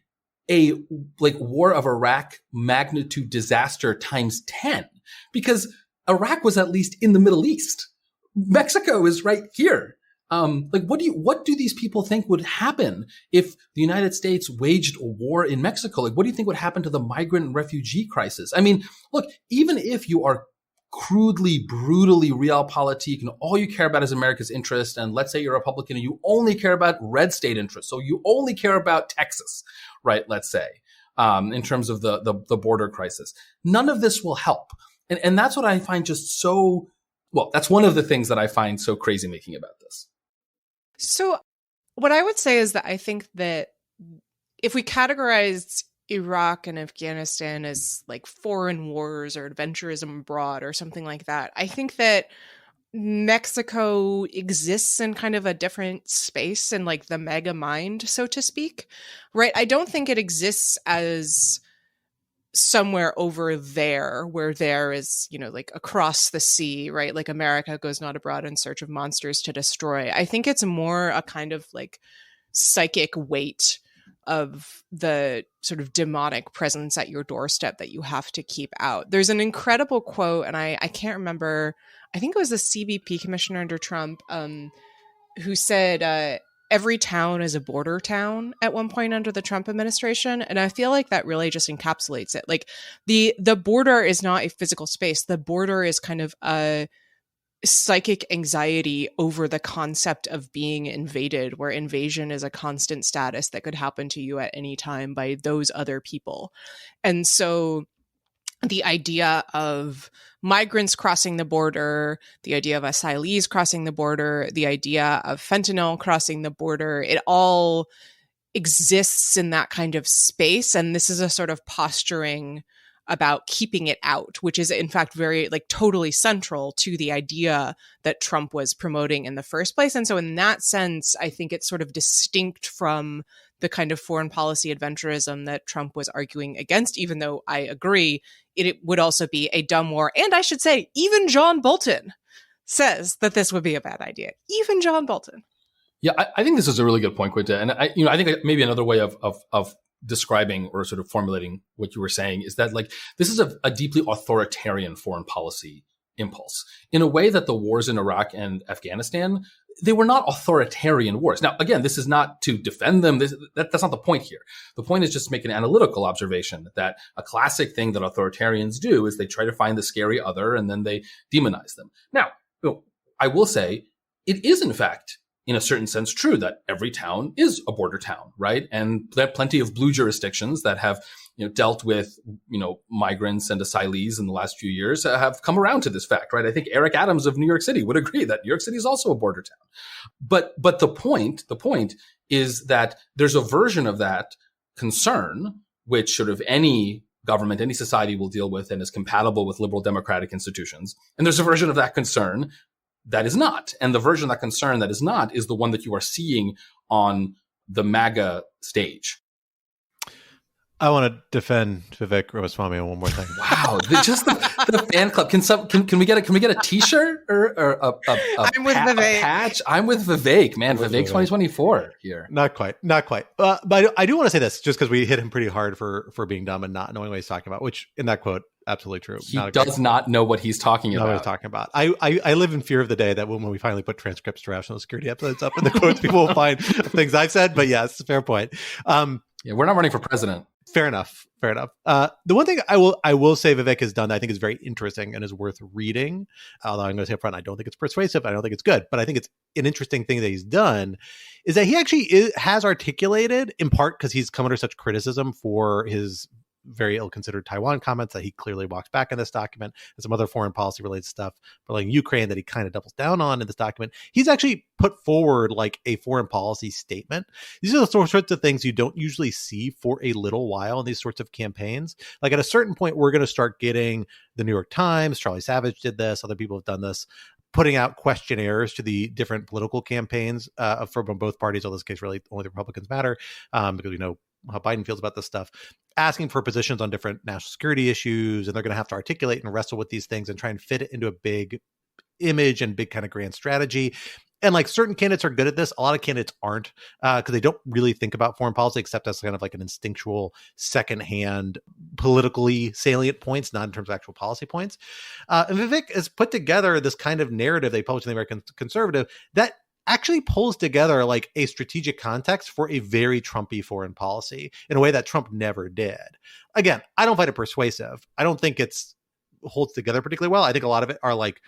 a war of Iraq magnitude disaster times 10, because Iraq was at least in the Middle East. Mexico is right here. What do these people think would happen if the United States waged a war in Mexico? What do you think would happen to the migrant and refugee crisis? I mean, look, even if you are crudely, brutally realpolitik and all you care about is America's interest, and let's say you're a Republican and you only care about red state interests, so you only care about Texas, right, let's say, in terms of the border crisis. None of this will help. And that's what I find just so, that's one of the things that I find so crazy making about this. So what I would say is that I think that if we categorized Iraq and Afghanistan as like foreign wars or adventurism abroad or something like that, I think that Mexico exists in kind of a different space in like the mega mind, so to speak, right? I don't think it exists as somewhere over there where there is, like across the sea, right? Like America goes not abroad in search of monsters to destroy. I think it's more a kind of like psychic weight of the sort of demonic presence at your doorstep that you have to keep out. There's an incredible quote, and I can't remember, I think it was the CBP commissioner under Trump, who said, every town is a border town at one point under the Trump administration. And I feel like that really just encapsulates it. Like the border is not a physical space. The border is kind of a psychic anxiety over the concept of being invaded, where invasion is a constant status that could happen to you at any time by those other people. And so the idea of migrants crossing the border, the idea of asylees crossing the border, the idea of fentanyl crossing the border, it all exists in that kind of space. And this is a sort of posturing about keeping it out, which is in fact very totally central to the idea that Trump was promoting in the first place. And so in that sense, I think it's sort of distinct from the kind of foreign policy adventurism that Trump was arguing against, even though I agree it would also be a dumb war. And I should say, even John Bolton says that this would be a bad idea. Even John Bolton. Yeah, I think this is a really good point, Quinta. And I think maybe another way of describing or sort of formulating what you were saying is that this is a deeply authoritarian foreign policy impulse in a way that the wars in Iraq and Afghanistan, they were not authoritarian wars. Now, again, this is not to defend them. That's not the point here. The point is just to make an analytical observation that a classic thing that authoritarians do is they try to find the scary other and then they demonize them. Now, I will say it is in fact in a certain sense true that every town is a border town, right? And there are plenty of blue jurisdictions that have, dealt with, migrants and asylees in the last few years have come around to this fact, right? I think Eric Adams of New York City would agree that New York City is also a border town. But the point is that there's a version of that concern, which sort of any government, any society will deal with and is compatible with liberal democratic institutions. And there's a version of that concern that is not. And the version of that concern that is not is the one that you are seeing on the MAGA stage. I want to defend Vivek Ramaswamy on one more thing. Wow, just the fan club. Can we get a T-shirt or a patch? I'm with Vivek, man. Vivek 2024 here. Not quite. But I do want to say this, just because we hit him pretty hard for being dumb and not knowing what he's talking about. Which in that quote, absolutely true. He does not know what he's talking about. What he's talking about. I live in fear of the day that when we finally put transcripts to Rational Security episodes up in the quotes, people will find things I've said. But yes, fair point. Yeah, we're not running for president. Fair enough. Fair enough. The one thing I will say Vivek has done that I think is very interesting and is worth reading, although I'm going to say up front, I don't think it's persuasive. I don't think it's good, but I think it's an interesting thing that he's done, is that he actually has articulated, in part because he's come under such criticism for his very ill-considered Taiwan comments that he clearly walks back in this document, and some other foreign policy related stuff relating Ukraine that he kind of doubles down on in this document. He's actually put forward like a foreign policy statement. These are the sorts of things you don't usually see for a little while in these sorts of campaigns. Like at a certain point, we're going to start getting the New York Times, Charlie Savage did this, other people have done this, putting out questionnaires to the different political campaigns from both parties. In this case, really only the Republicans matter because we know how Biden feels about this stuff, asking for positions on different national security issues. And they're going to have to articulate and wrestle with these things and try and fit it into a big image and big kind of grand strategy. And like certain candidates are good at this. A lot of candidates aren't because they don't really think about foreign policy except as kind of like an instinctual secondhand politically salient points, not in terms of actual policy points. And Vivek has put together this kind of narrative they published in the American Conservative that actually pulls together like a strategic context for a very Trumpy foreign policy in a way that Trump never did. Again, I don't find it persuasive. I don't think it's holds together particularly well. I think a lot of it are like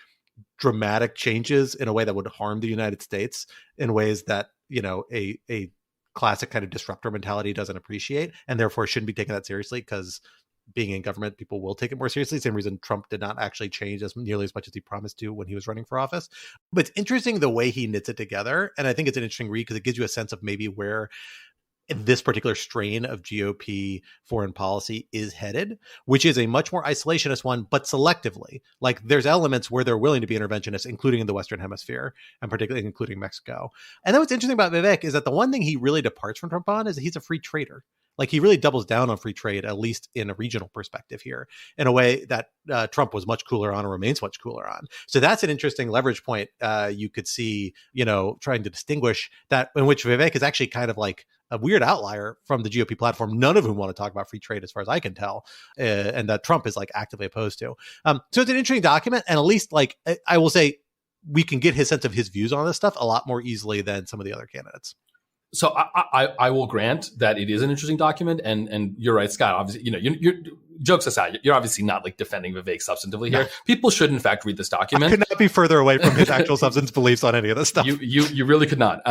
dramatic changes in a way that would harm the United States in ways that, you know, a classic kind of disruptor mentality doesn't appreciate, and therefore shouldn't be taken that seriously because being in government, people will take it more seriously. Same reason Trump did not actually change as nearly as much as he promised to when he was running for office. But it's interesting the way he knits it together. And I think it's an interesting read because it gives you a sense of maybe where this particular strain of GOP foreign policy is headed, which is a much more isolationist one, but selectively. Like there's elements where they're willing to be interventionists, including in the Western Hemisphere, and particularly including Mexico. And then what's interesting about Vivek is that the one thing he really departs from Trump on is that he's a free trader. Like he really doubles down on free trade, at least in a regional perspective here, in a way that Trump was much cooler on and remains much cooler on. So that's an interesting leverage point you could see, you know, trying to distinguish that, in which Vivek is actually kind of like a weird outlier from the GOP platform, none of whom want to talk about free trade as far as I can tell, and that Trump is like actively opposed to. So it's an interesting document, and at least like I will say we can get his sense of his views on this stuff a lot more easily than some of the other candidates. So I will grant that it is an interesting document, and you're right, Scott. Obviously, you know, you're jokes aside, you're obviously not like defending Vivek substantively here. No. People should, in fact, read this document. I could not be further away from his actual substance beliefs on any of this stuff. You really could not.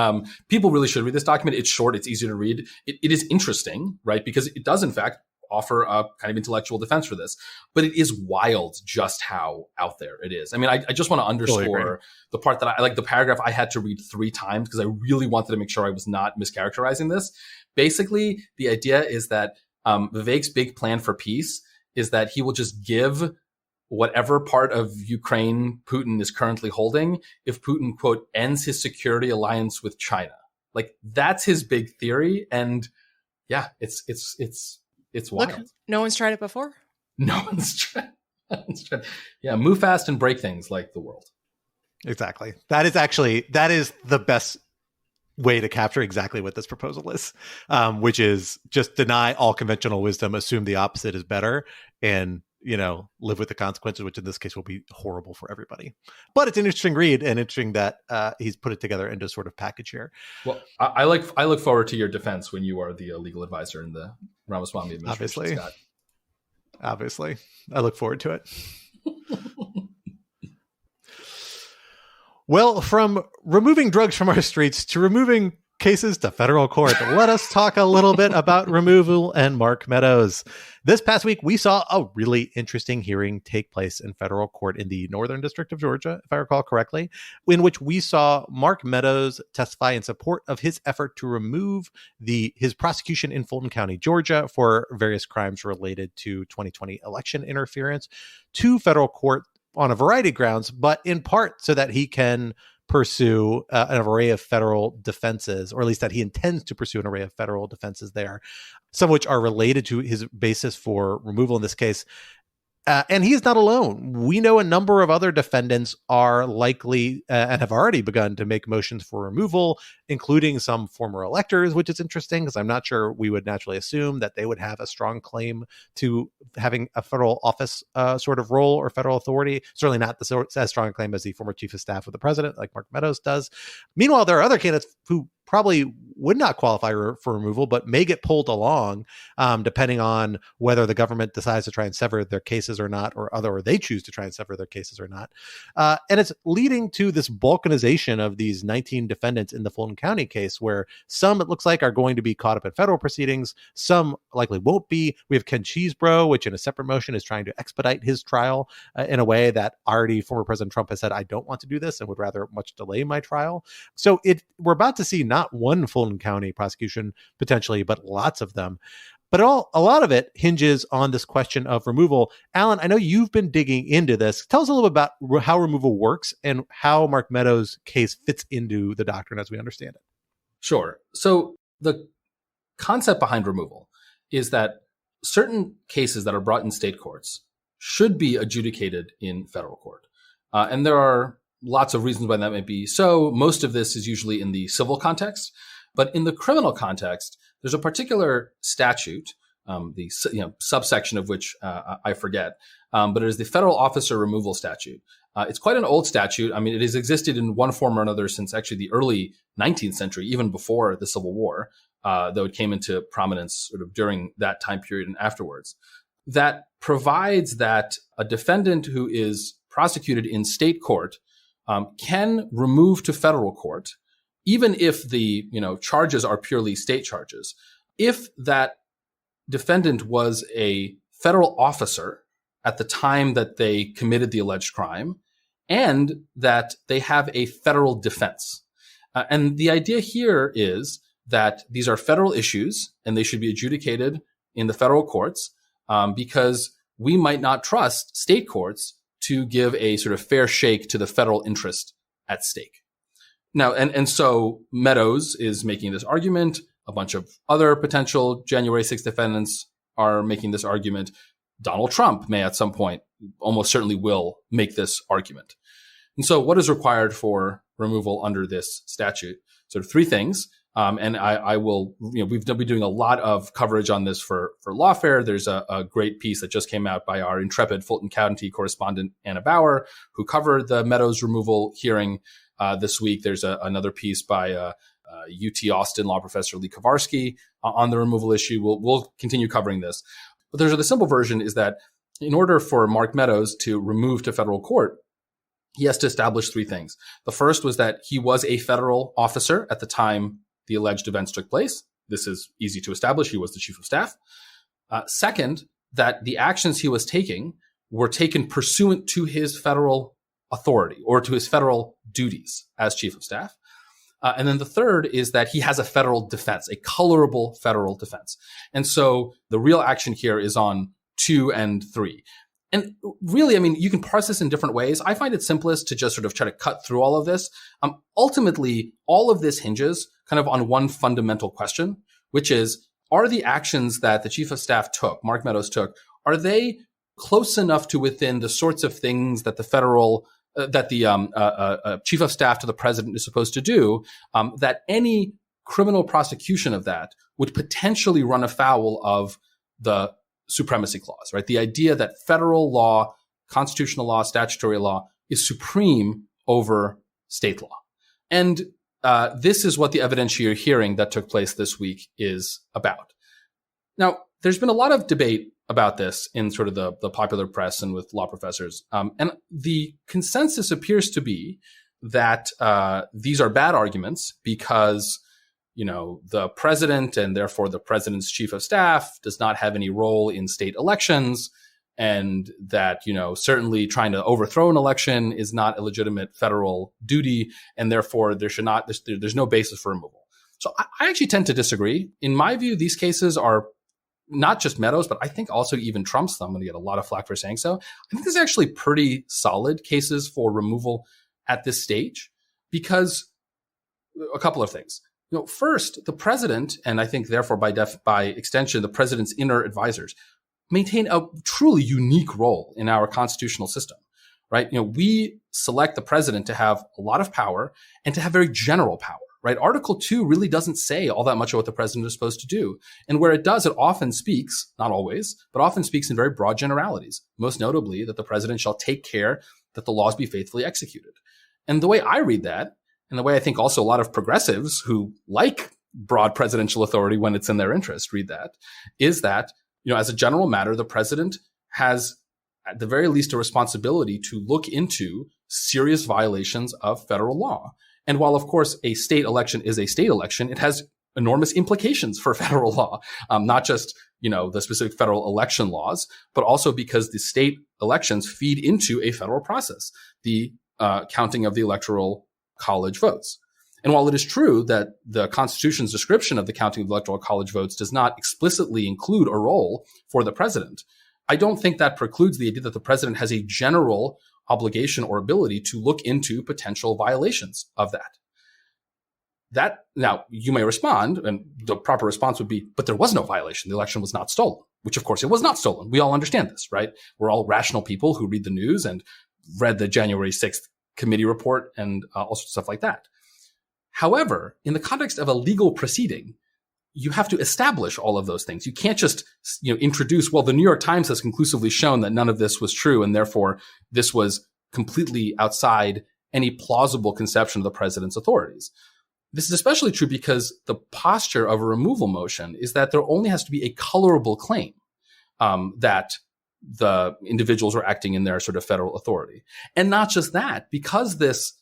People really should read this document. It's short. It's easy to read. It is interesting, right? Because it does, in fact, offer a kind of intellectual defense for this. But it is wild just how out there it is. I mean, I just want to underscore the part that I like, the paragraph I had to read 3 times because I really wanted to make sure I was not mischaracterizing this. Basically, the idea is that Vivek's big plan for peace is that he will just give whatever part of Ukraine Putin is currently holding if Putin, quote, ends his security alliance with China. Like, that's his big theory. And yeah, it's wild. Look, no one's tried it before. No one's tried. Yeah, move fast and break things like the world. Exactly. That is the best way to capture exactly what this proposal is, which is just deny all conventional wisdom, assume the opposite is better, and, you know, live with the consequences, which in this case will be horrible for everybody. But it's an interesting read, and interesting that he's put it together into sort of package here. Well, I look forward to your defense when you are the legal advisor in the Ramaswamy administration, Scott. Obviously. I look forward to it. Well, from removing drugs from our streets to removing cases to federal court, let us talk a little bit about removal and Mark Meadows. This past week, we saw a really interesting hearing take place in federal court in the Northern District of Georgia, if I recall correctly, in which we saw Mark Meadows testify in support of his effort to remove his prosecution in Fulton County, Georgia, for various crimes related to 2020 election interference to federal court on a variety of grounds, but in part so that he can pursue an array of federal defenses, or at least that he intends to pursue an array of federal defenses there, some of which are related to his basis for removal in this case. And he is not alone. We know a number of other defendants are likely and have already begun to make motions for removal, including some former electors, which is interesting because I'm not sure we would naturally assume that they would have a strong claim to having a federal office sort of role or federal authority. Certainly not as strong a claim as the former chief of staff of the president, like Mark Meadows does. Meanwhile, there are other candidates who probably would not qualify for removal, but may get pulled along depending on whether the government decides to try and sever their cases or not, or they choose to try and sever their cases or not. And it's leading to this balkanization of these 19 defendants in the Fulton County case, where some, it looks like, are going to be caught up in federal proceedings. Some likely won't be. We have Ken Cheesebro, which in a separate motion is trying to expedite his trial in a way that already former President Trump has said, I don't want to do this and would rather much delay my trial. So we're about to see not one Fulton County prosecution potentially, but lots of them. But a lot of it hinges on this question of removal. Alan, I know you've been digging into this. Tell us a little bit about how removal works and how Mark Meadows' case fits into the doctrine as we understand it. Sure. So the concept behind removal is that certain cases that are brought in state courts should be adjudicated in federal court. And there are lots of reasons why that might be. So most of this is usually in the civil context. But in the criminal context, there's a particular statute, the subsection of which I forget, but it is the Federal Officer Removal Statute. It's quite an old statute. I mean, it has existed in one form or another since actually the early 19th century, even before the Civil War, though it came into prominence sort of during that time period and afterwards. That provides that a defendant who is prosecuted in state court can remove to federal court, even if the charges are purely state charges, if that defendant was a federal officer at the time that they committed the alleged crime, and that they have a federal defense. And the idea here is that these are federal issues and they should be adjudicated in the federal courts because we might not trust state courts to give a sort of fair shake to the federal interest at stake. Now, and so Meadows is making this argument. A bunch of other potential January 6th defendants are making this argument. Donald Trump may at some point, almost certainly will, make this argument. And so what is required for removal under this statute? Sort of three things. And I will, we've been doing a lot of coverage on this for Lawfare. There's a great piece that just came out by our intrepid Fulton County correspondent, Anna Bauer, who covered the Meadows removal hearing this week. There's another piece by UT Austin law professor Lee Kowarski on the removal issue. We'll continue covering this. But the simple version is that in order for Mark Meadows to remove to federal court, he has to establish three things. The first was that he was a federal officer at the time the alleged events took place. This is easy to establish. He was the chief of staff. Second, that the actions he was taking were taken pursuant to his federal authority or to his federal duties as chief of staff. And then the third is that he has a federal defense, a colorable federal defense. And so the real action here is on 2 and 3. And really, I mean, you can parse this in different ways. I find it simplest to just sort of try to cut through all of this. Ultimately, all of this hinges kind of on one fundamental question, which is, are the actions that the chief of staff took, Mark Meadows took, are they close enough to within the sorts of things that the federal that the chief of staff to the president is supposed to do, that any criminal prosecution of that would potentially run afoul of the Supremacy Clause, right? The idea that federal law, constitutional law, statutory law is supreme over state law. And this is what the evidentiary hearing that took place this week is about. Now, there's been a lot of debate about this in sort of the popular press and with law professors. And the consensus appears to be that these are bad arguments because, the president and therefore the president's chief of staff does not have any role in state elections, and that, certainly trying to overthrow an election is not a legitimate federal duty, and therefore there's no basis for removal. So I actually tend to disagree. In my view, these cases are not just Meadows, but I think also even Trump's. I'm going to get a lot of flack for saying so. I think these are actually pretty solid cases for removal at this stage because a couple of things. First, the president, and I think therefore by extension, the president's inner advisors, maintain a truly unique role in our constitutional system, right? We select the president to have a lot of power and to have very general power, right? Article 2 really doesn't say all that much of what the president is supposed to do. And where it does, it often speaks, not always, but often speaks in very broad generalities, most notably that the president shall take care that the laws be faithfully executed. And the way I read that and the way I think also a lot of progressives who like broad presidential authority when it's in their interest read that, is that, as a general matter, the president has at the very least a responsibility to look into serious violations of federal law. And while, of course, a state election is a state election, it has enormous implications for federal law, not just, the specific federal election laws, but also because the state elections feed into a federal process, the counting of the electoral college votes. And while it is true that the Constitution's description of the counting of the electoral college votes does not explicitly include a role for the president, I don't think that precludes the idea that the president has a general obligation or ability to look into potential violations of that. Now, you may respond, and the proper response would be, but there was no violation. The election was not stolen, which of course it was not stolen. We all understand this, right? We're all rational people who read the news and read the January 6th committee report and all sorts of stuff like that. However, in the context of a legal proceeding, you have to establish all of those things. You can't just, introduce, well, the New York Times has conclusively shown that none of this was true, and therefore this was completely outside any plausible conception of the president's authorities. This is especially true because the posture of a removal motion is that there only has to be a colorable claim that the individuals are acting in their sort of federal authority. And not just that, because this,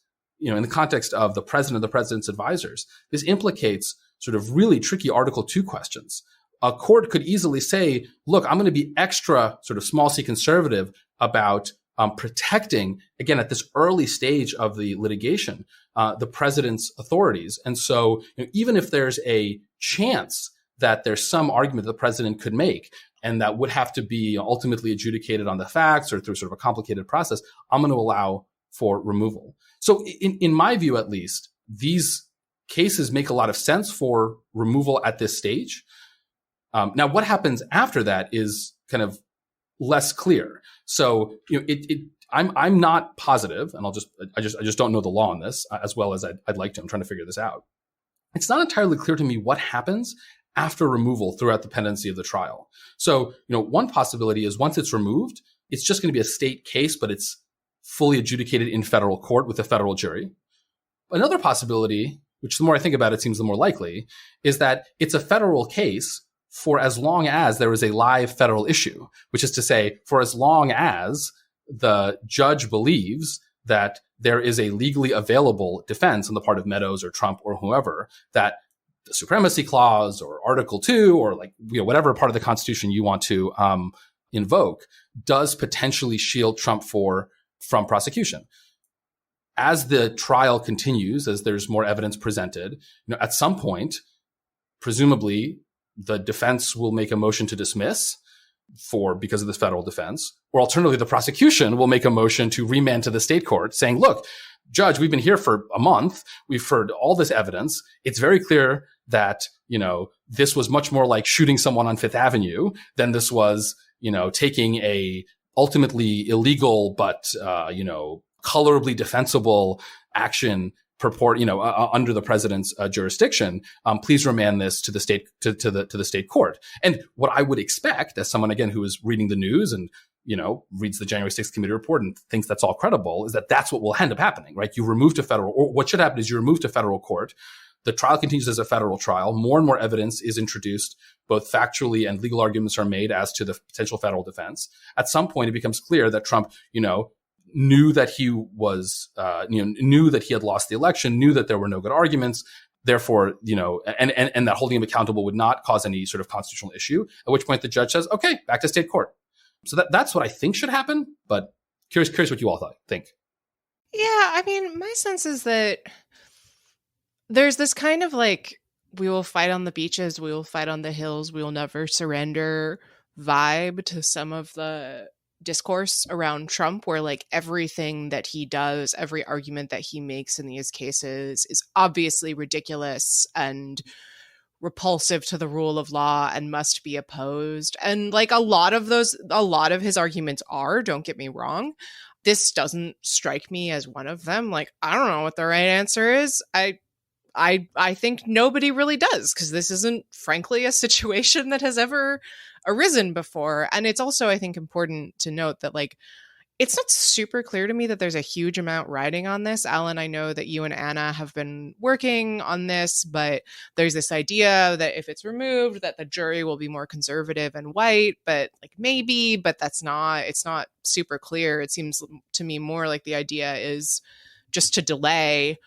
in the context of the president and the president's advisors, this implicates sort of really tricky Article 2 questions. A court could easily say, look, I'm going to be extra sort of small c conservative about protecting, again, at this early stage of the litigation, the president's authorities. And so even if there's a chance that there's some argument the president could make, and that would have to be ultimately adjudicated on the facts or through sort of a complicated process, I'm going to allow for removal. So in my view, at least, these cases make a lot of sense for removal at this stage. Now, what happens after that is kind of less clear. So, I'm not positive, and I just don't know the law on this as well as I'd like to. I'm trying to figure this out. It's not entirely clear to me what happens after removal throughout the pendency of the trial. So, one possibility is once it's removed, it's just going to be a state case, but it's fully adjudicated in federal court with a federal jury. Another possibility, which the more I think about it seems the more likely, is that it's a federal case for as long as there is a live federal issue, which is to say, for as long as the judge believes that there is a legally available defense on the part of Meadows or Trump or whoever, that the Supremacy Clause or Article 2 or whatever part of the Constitution you want to invoke does potentially shield Trump from prosecution. As the trial continues, as there's more evidence presented, at some point, presumably, the defense will make a motion to dismiss because of this federal defense, or alternatively, the prosecution will make a motion to remand to the state court saying, look, judge, we've been here for a month. We've heard all this evidence. It's very clear that, this was much more like shooting someone on Fifth Avenue than this was, taking a ultimately illegal, but, colorably defensible action under the president's jurisdiction. Please remand this to the state, to the state court. And what I would expect as someone, again, who is reading the news and, reads the January 6th committee report and thinks that's all credible, is that that's what will end up happening, right? You remove to federal, or what should happen is you remove to federal court. The trial continues as a federal trial. More and more evidence is introduced, both factually and legal arguments are made as to the potential federal defense. At some point, it becomes clear that Trump, knew that he was, knew that he had lost the election, knew that there were no good arguments. Therefore, and that holding him accountable would not cause any sort of constitutional issue, at which point the judge says, okay, back to state court. So that's what I think should happen, but curious what you all think. Yeah, my sense is that there's this kind of we will fight on the beaches, we will fight on the hills, we will never surrender vibe to some of the discourse around Trump, where everything that he does, every argument that he makes in these cases is obviously ridiculous and repulsive to the rule of law and must be opposed. And a lot of his arguments are, don't get me wrong. This doesn't strike me as one of them. I don't know what the right answer is. I think nobody really does, because this isn't, frankly, a situation that has ever arisen before. And it's also, I think, important to note that It's not super clear to me that there's a huge amount riding on this. Alan, I know that you and Anna have been working on this, but there's this idea that if it's removed, that the jury will be more conservative and white, but like maybe, but it's not super clear. It seems to me more like the idea is just to delay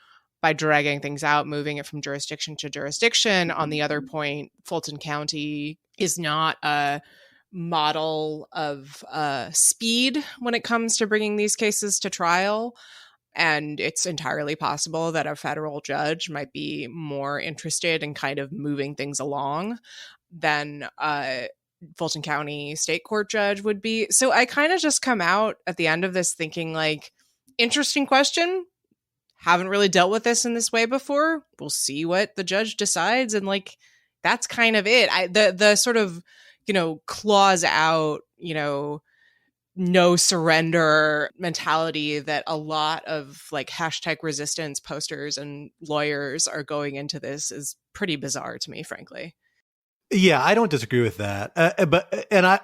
by dragging things out, moving it from jurisdiction to jurisdiction. On the other point, Fulton County is not a model of speed when it comes to bringing these cases to trial. And it's entirely possible that a federal judge might be more interested in kind of moving things along than Fulton County state court judge would be. So I kind of just come out at the end of this thinking like, interesting question. Haven't really dealt with this in this way before. We'll see what the judge decides. And like, that's kind of it. The sort of, clause out, no surrender mentality that a lot of like #resistance posters and lawyers are going into this is pretty bizarre to me, frankly. Yeah, I don't disagree with that.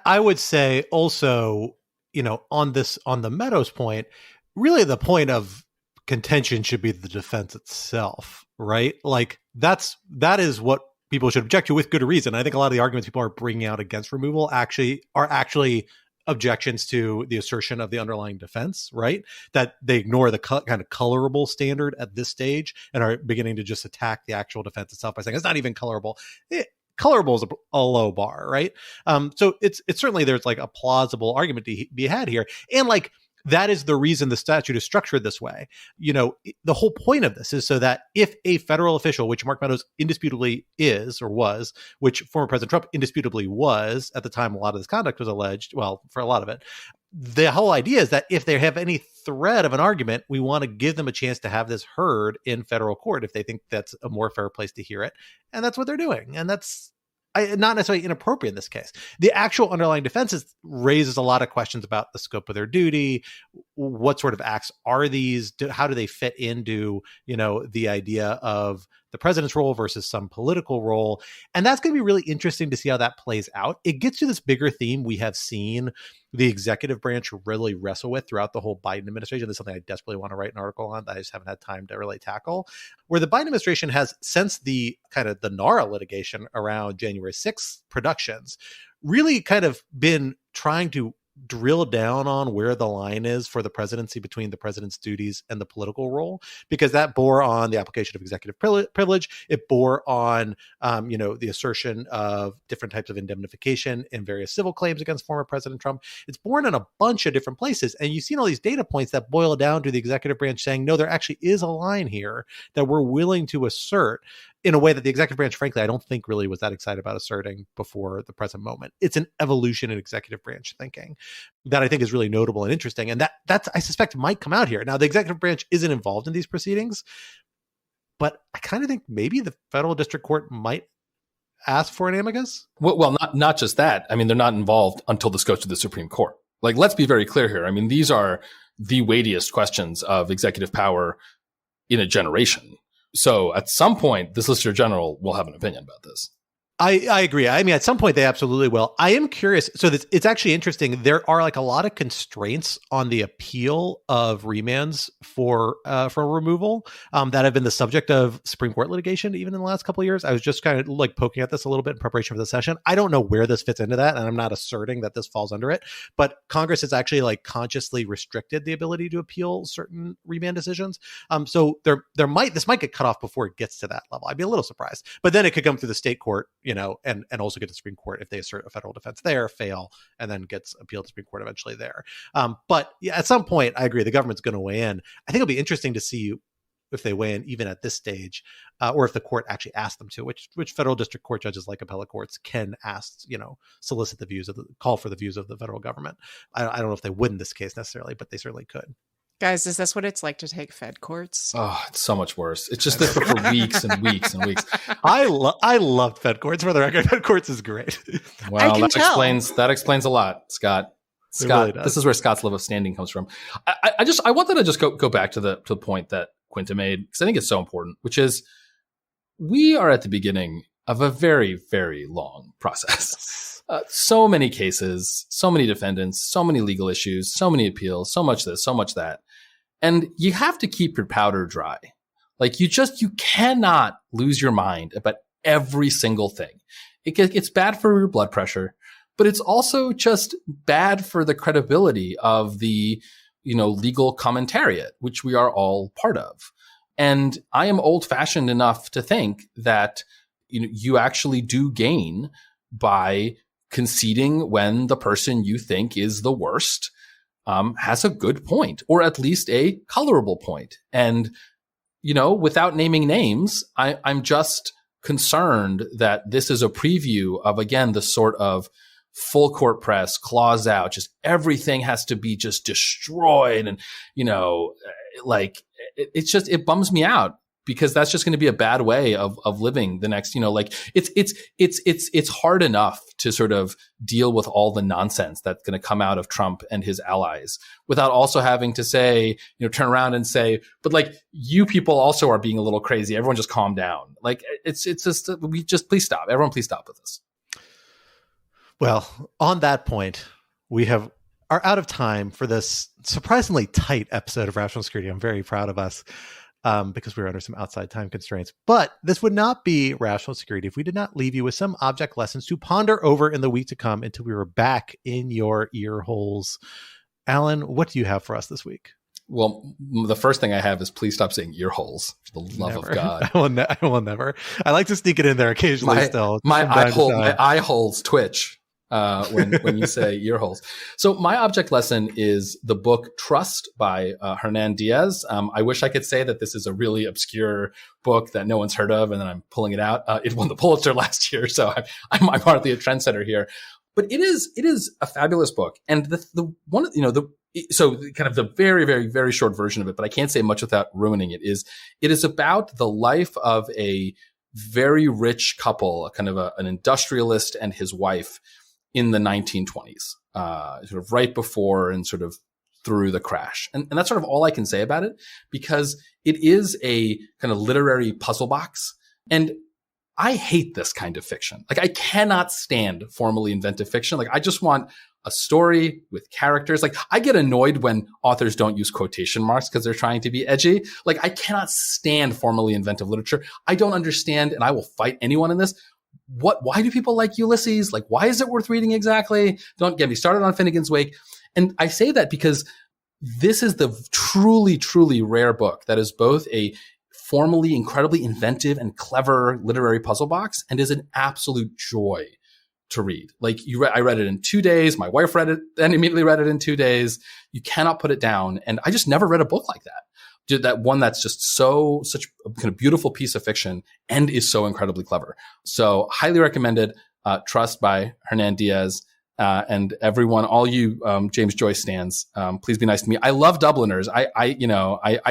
I would say also, on the Meadows point, really the point of contention should be the defense itself, right? Like that is what people should object to with good reason. I think a lot of the arguments people are bringing out against removal are actually objections to the assertion of the underlying defense, right? That they ignore the kind of colorable standard at this stage and are beginning to just attack the actual defense itself by saying it's not even colorable. Colorable is a low bar, right? So it's certainly there's like a plausible argument to be had here, and like that is the reason the statute is structured this way. The whole point of this is so that if a federal official, which Mark Meadows indisputably is or was, which former President Trump indisputably was at the time a lot of this conduct was alleged, well, for a lot of it, the whole idea is that if they have any thread of an argument, we want to give them a chance to have this heard in federal court if they think that's a more fair place to hear it. And that's what they're doing. And that's not necessarily inappropriate in this case. The actual underlying defense raises a lot of questions about the scope of their duty. What sort of acts are these? How do they fit into, the idea of the president's role versus some political role? And that's going to be really interesting to see how that plays out. It gets to this bigger theme we have seen the executive branch really wrestle with throughout the whole Biden administration. This is something I desperately want to write an article on that I just haven't had time to really tackle, where the Biden administration has, since the kind of the NARA litigation around January 6th productions, really kind of been trying to drill down on where the line is for the presidency between the president's duties and the political role, because that bore on the application of executive privilege. It bore on, the assertion of different types of indemnification in various civil claims against former President Trump. It's born in a bunch of different places. And you've seen all these data points that boil down to the executive branch saying, no, there actually is a line here that we're willing to assert in a way that the executive branch, frankly, I don't think really was that excited about asserting before the present moment. It's an evolution in executive branch thinking that I think is really notable and interesting. And that's, I suspect, might come out here. Now, the executive branch isn't involved in these proceedings, but I kind of think maybe the federal district court might ask for an amicus. Well, not just that. I mean, they're not involved until this goes to the Supreme Court. Like, let's be very clear here. I mean, these are the weightiest questions of executive power in a generation. So at some point, the Solicitor General will have an opinion about this. I agree. I mean, at some point they absolutely will. I am curious. So it's actually interesting. There are like a lot of constraints on the appeal of remands for removal that have been the subject of Supreme Court litigation even in the last couple of years. I was just kind of like poking at this a little bit in preparation for the session. I don't know where this fits into that, and I'm not asserting that this falls under it. But Congress has actually like consciously restricted the ability to appeal certain remand decisions. So this might get cut off before it gets to that level. I'd be a little surprised, but then it could come through the state court, and also get to the Supreme Court if they assert a federal defense there, fail, and then gets appealed to the Supreme Court eventually there. But yeah, at some point, I agree, the government's going to weigh in. I think it'll be interesting to see if they weigh in even at this stage, or if the court actually asks them to, which federal district court judges, like appellate courts, can ask, solicit the views call for the views of the federal government. I don't know if they would in this case necessarily, but they certainly could. Guys, is this what it's like to take Fed courts? Oh, it's so much worse. It's just this for weeks and weeks and weeks. I loved Fed courts, for the record. Fed courts is great. Well, that explains a lot, Scott. Really, this is where Scott's love of standing comes from. I wanted to just go back to the point that Quinta made, because I think it's so important, which is we are at the beginning of a very, very long process. So many cases, so many defendants, so many legal issues, so many appeals, so much this, so much that. And you have to keep your powder dry. Like you cannot lose your mind about every single thing. It's bad for your blood pressure, but it's also just bad for the credibility of the, legal commentariat, which we are all part of. And I am old fashioned enough to think that, you actually do gain by conceding when the person you think is the worst has a good point, or at least a colorable point. And, without naming names, I'm just concerned that this is a preview of, again, the sort of full court press, claws out, just everything has to be just destroyed. And, it bums me out, because that's just going to be a bad way of living the next, it's hard enough to sort of deal with all the nonsense that's going to come out of Trump and his allies without also having to say, turn around and say, but you people also are being a little crazy. Everyone just calm down. It's just, please stop. Everyone, please stop with this. Well, on that point, we are out of time for this surprisingly tight episode of Rational Security. I'm very proud of us. Because we were under some outside time constraints. But this would not be Rational Security if we did not leave you with some object lessons to ponder over in the week to come until we were back in your ear holes. Alan, what do you have for us this week? Well, the first thing I have is please stop saying ear holes, for the love of God. I will never. I like to sneak it in there occasionally still. My eye holes twitch. When you say ear holes. So my object lesson is the book Trust by Hernan Diaz. I wish I could say that this is a really obscure book that no one's heard of, and then I'm pulling it out. It won the Pulitzer last year, so I'm hardly a trendsetter here. But it is a fabulous book, and so kind of the very, very, very short version of it, but I can't say much without ruining it. It is about the life of a very rich couple, kind of an industrialist and his wife, in the 1920s, sort of right before and sort of through the crash. And that's sort of all I can say about it, because it is a kind of literary puzzle box. And I hate this kind of fiction. I cannot stand formally inventive fiction. I just want a story with characters. I get annoyed when authors don't use quotation marks because they're trying to be edgy. I cannot stand formally inventive literature. I don't understand, and I will fight anyone in this. Why do people like Ulysses? Why is it worth reading exactly? Don't get me started on Finnegan's Wake. And I say that because this is the truly, truly rare book that is both a formally incredibly inventive and clever literary puzzle box and is an absolute joy to read. I read it in 2 days. My wife read it and immediately read it in 2 days. You cannot put it down. And I just never read a book like that. That one that's just such a kind of beautiful piece of fiction and is so incredibly clever. So highly recommended, Trust by Hernan Diaz. And everyone, all you James Joyce stans, please be nice to me. I love Dubliners. I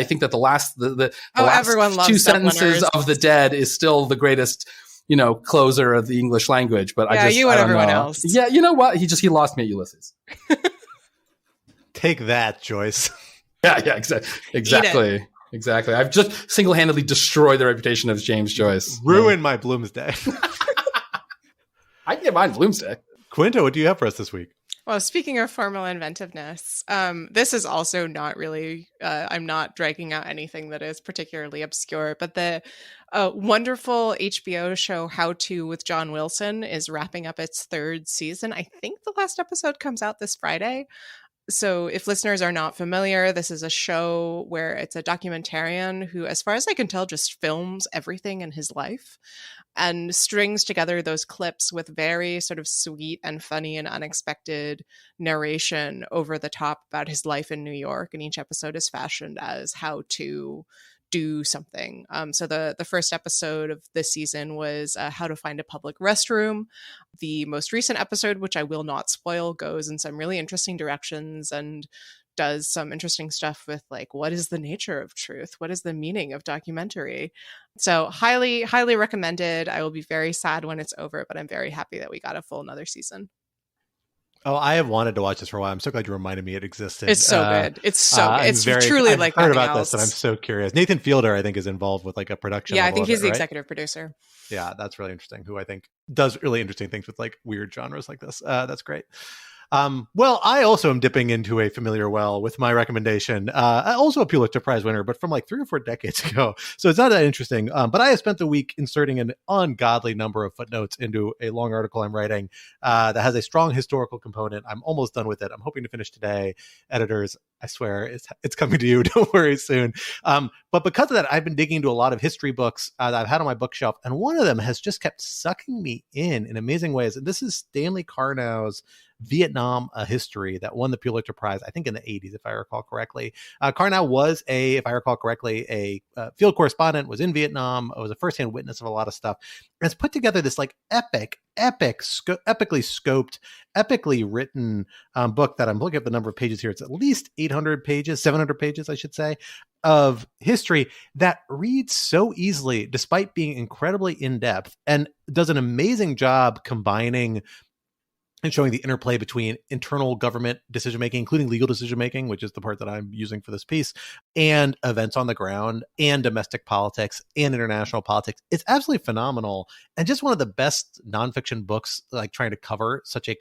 think that the last last two sentences of The Dead is still the greatest, closer of the English language. But you and everyone else. Yeah, you know what? He lost me at Ulysses. Take that, Joyce. Yeah, exactly. I've just single-handedly destroyed the reputation of James Joyce. Ruin my Bloomsday. I can get mine Bloomsday. Quinta, what do you have for us this week? Well, speaking of formal inventiveness, this is also not really, I'm not dragging out anything that is particularly obscure, but the wonderful HBO show How To with John Wilson is wrapping up its 3rd season. I think the last episode comes out this Friday. So if listeners are not familiar, this is a show where it's a documentarian who, as far as I can tell, just films everything in his life and strings together those clips with very sort of sweet and funny and unexpected narration over the top about his life in New York. And each episode is fashioned as how to do something. So the first episode of this season was how to find a public restroom. The most recent episode, which I will not spoil, goes in some really interesting directions and does some interesting stuff with what is the nature of truth? What is the meaning of documentary? So highly, highly recommended. I will be very sad when it's over, but I'm very happy that we got a full another season. Oh, I have wanted to watch this for a while. I'm so glad you reminded me it existed. It's so good. It's so good. It's truly I've like heard nothing about else. this, and I'm so curious. Nathan Fielder, I think, is involved with like a production. Yeah, I think he's the right? executive producer. Yeah, that's really interesting. Who I think does really interesting things with like weird genres like this. That's great. Well, I also am dipping into a familiar well with my recommendation. Also a Pulitzer Prize winner, but from like 3 or 4 decades ago. So it's not that interesting. But I have spent the week inserting an ungodly number of footnotes into a long article I'm writing that has a strong historical component. I'm almost done with it. I'm hoping to finish today. Editors, I swear it's coming to you. Don't worry soon. But because of that, I've been digging into a lot of history books that I've had on my bookshelf. And one of them has just kept sucking me in amazing ways. And this is Stanley Karnow's Vietnam, a History, that won the Pulitzer Prize, I think in the 80s, if I recall correctly. Karnow was if I recall correctly, a field correspondent, was in Vietnam, was a firsthand witness of a lot of stuff, and has put together this like epically scoped, epically written book that I'm looking at the number of pages here. It's at least 800 pages, 700 pages, I should say, of history that reads so easily, despite being incredibly in-depth, and does an amazing job combining and showing the interplay between internal government decision-making, including legal decision-making, which is the part that I'm using for this piece, and events on the ground, and domestic politics, and international politics. It's absolutely phenomenal, and just one of the best nonfiction books, like trying to cover such a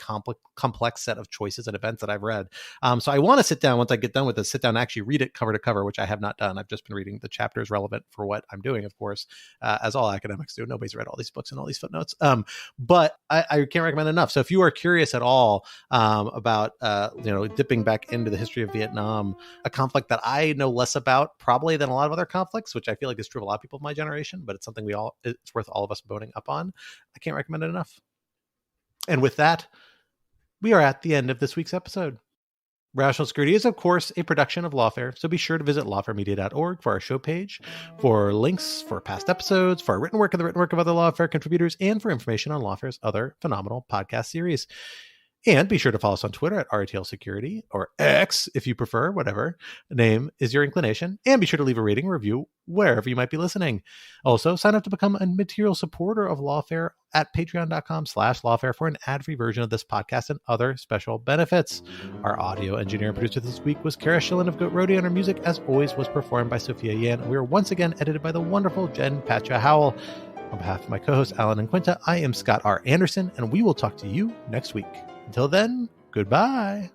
complex set of choices and events that I've read. So I want to sit down, once I get done with this, sit down and actually read it cover to cover, which I have not done. I've just been reading the chapters relevant for what I'm doing, of course, as all academics do. Nobody's read all these books and all these footnotes. But I can't recommend enough. So if you are curious at all about dipping back into the history of Vietnam, a conflict that I know less about probably than a lot of other conflicts, which I feel like is true of a lot of people of my generation, but it's something it's worth all of us boning up on. I can't recommend it enough. And with that, we are at the end of this week's episode. Rational Security is, of course, a production of Lawfare, so be sure to visit lawfaremedia.org for our show page, for links for past episodes, for our written work and the written work of other Lawfare contributors, and for information on Lawfare's other phenomenal podcast series. And be sure to follow us on Twitter at RTL Security, or X if you prefer, whatever name is your inclination. And be sure to leave a rating or review wherever you might be listening. Also, sign up to become a material supporter of Lawfare at patreon.com/Lawfare for an ad-free version of this podcast and other special benefits. Our audio engineer and producer this week was Kara Schillen of Goat Rodeo, and our music, as always, was performed by Sophia Yan. And we are once again edited by the wonderful Jen Patra Howell. On behalf of my co-hosts, Alan and Quinta, I am Scott R. Anderson, and we will talk to you next week. Until then, goodbye.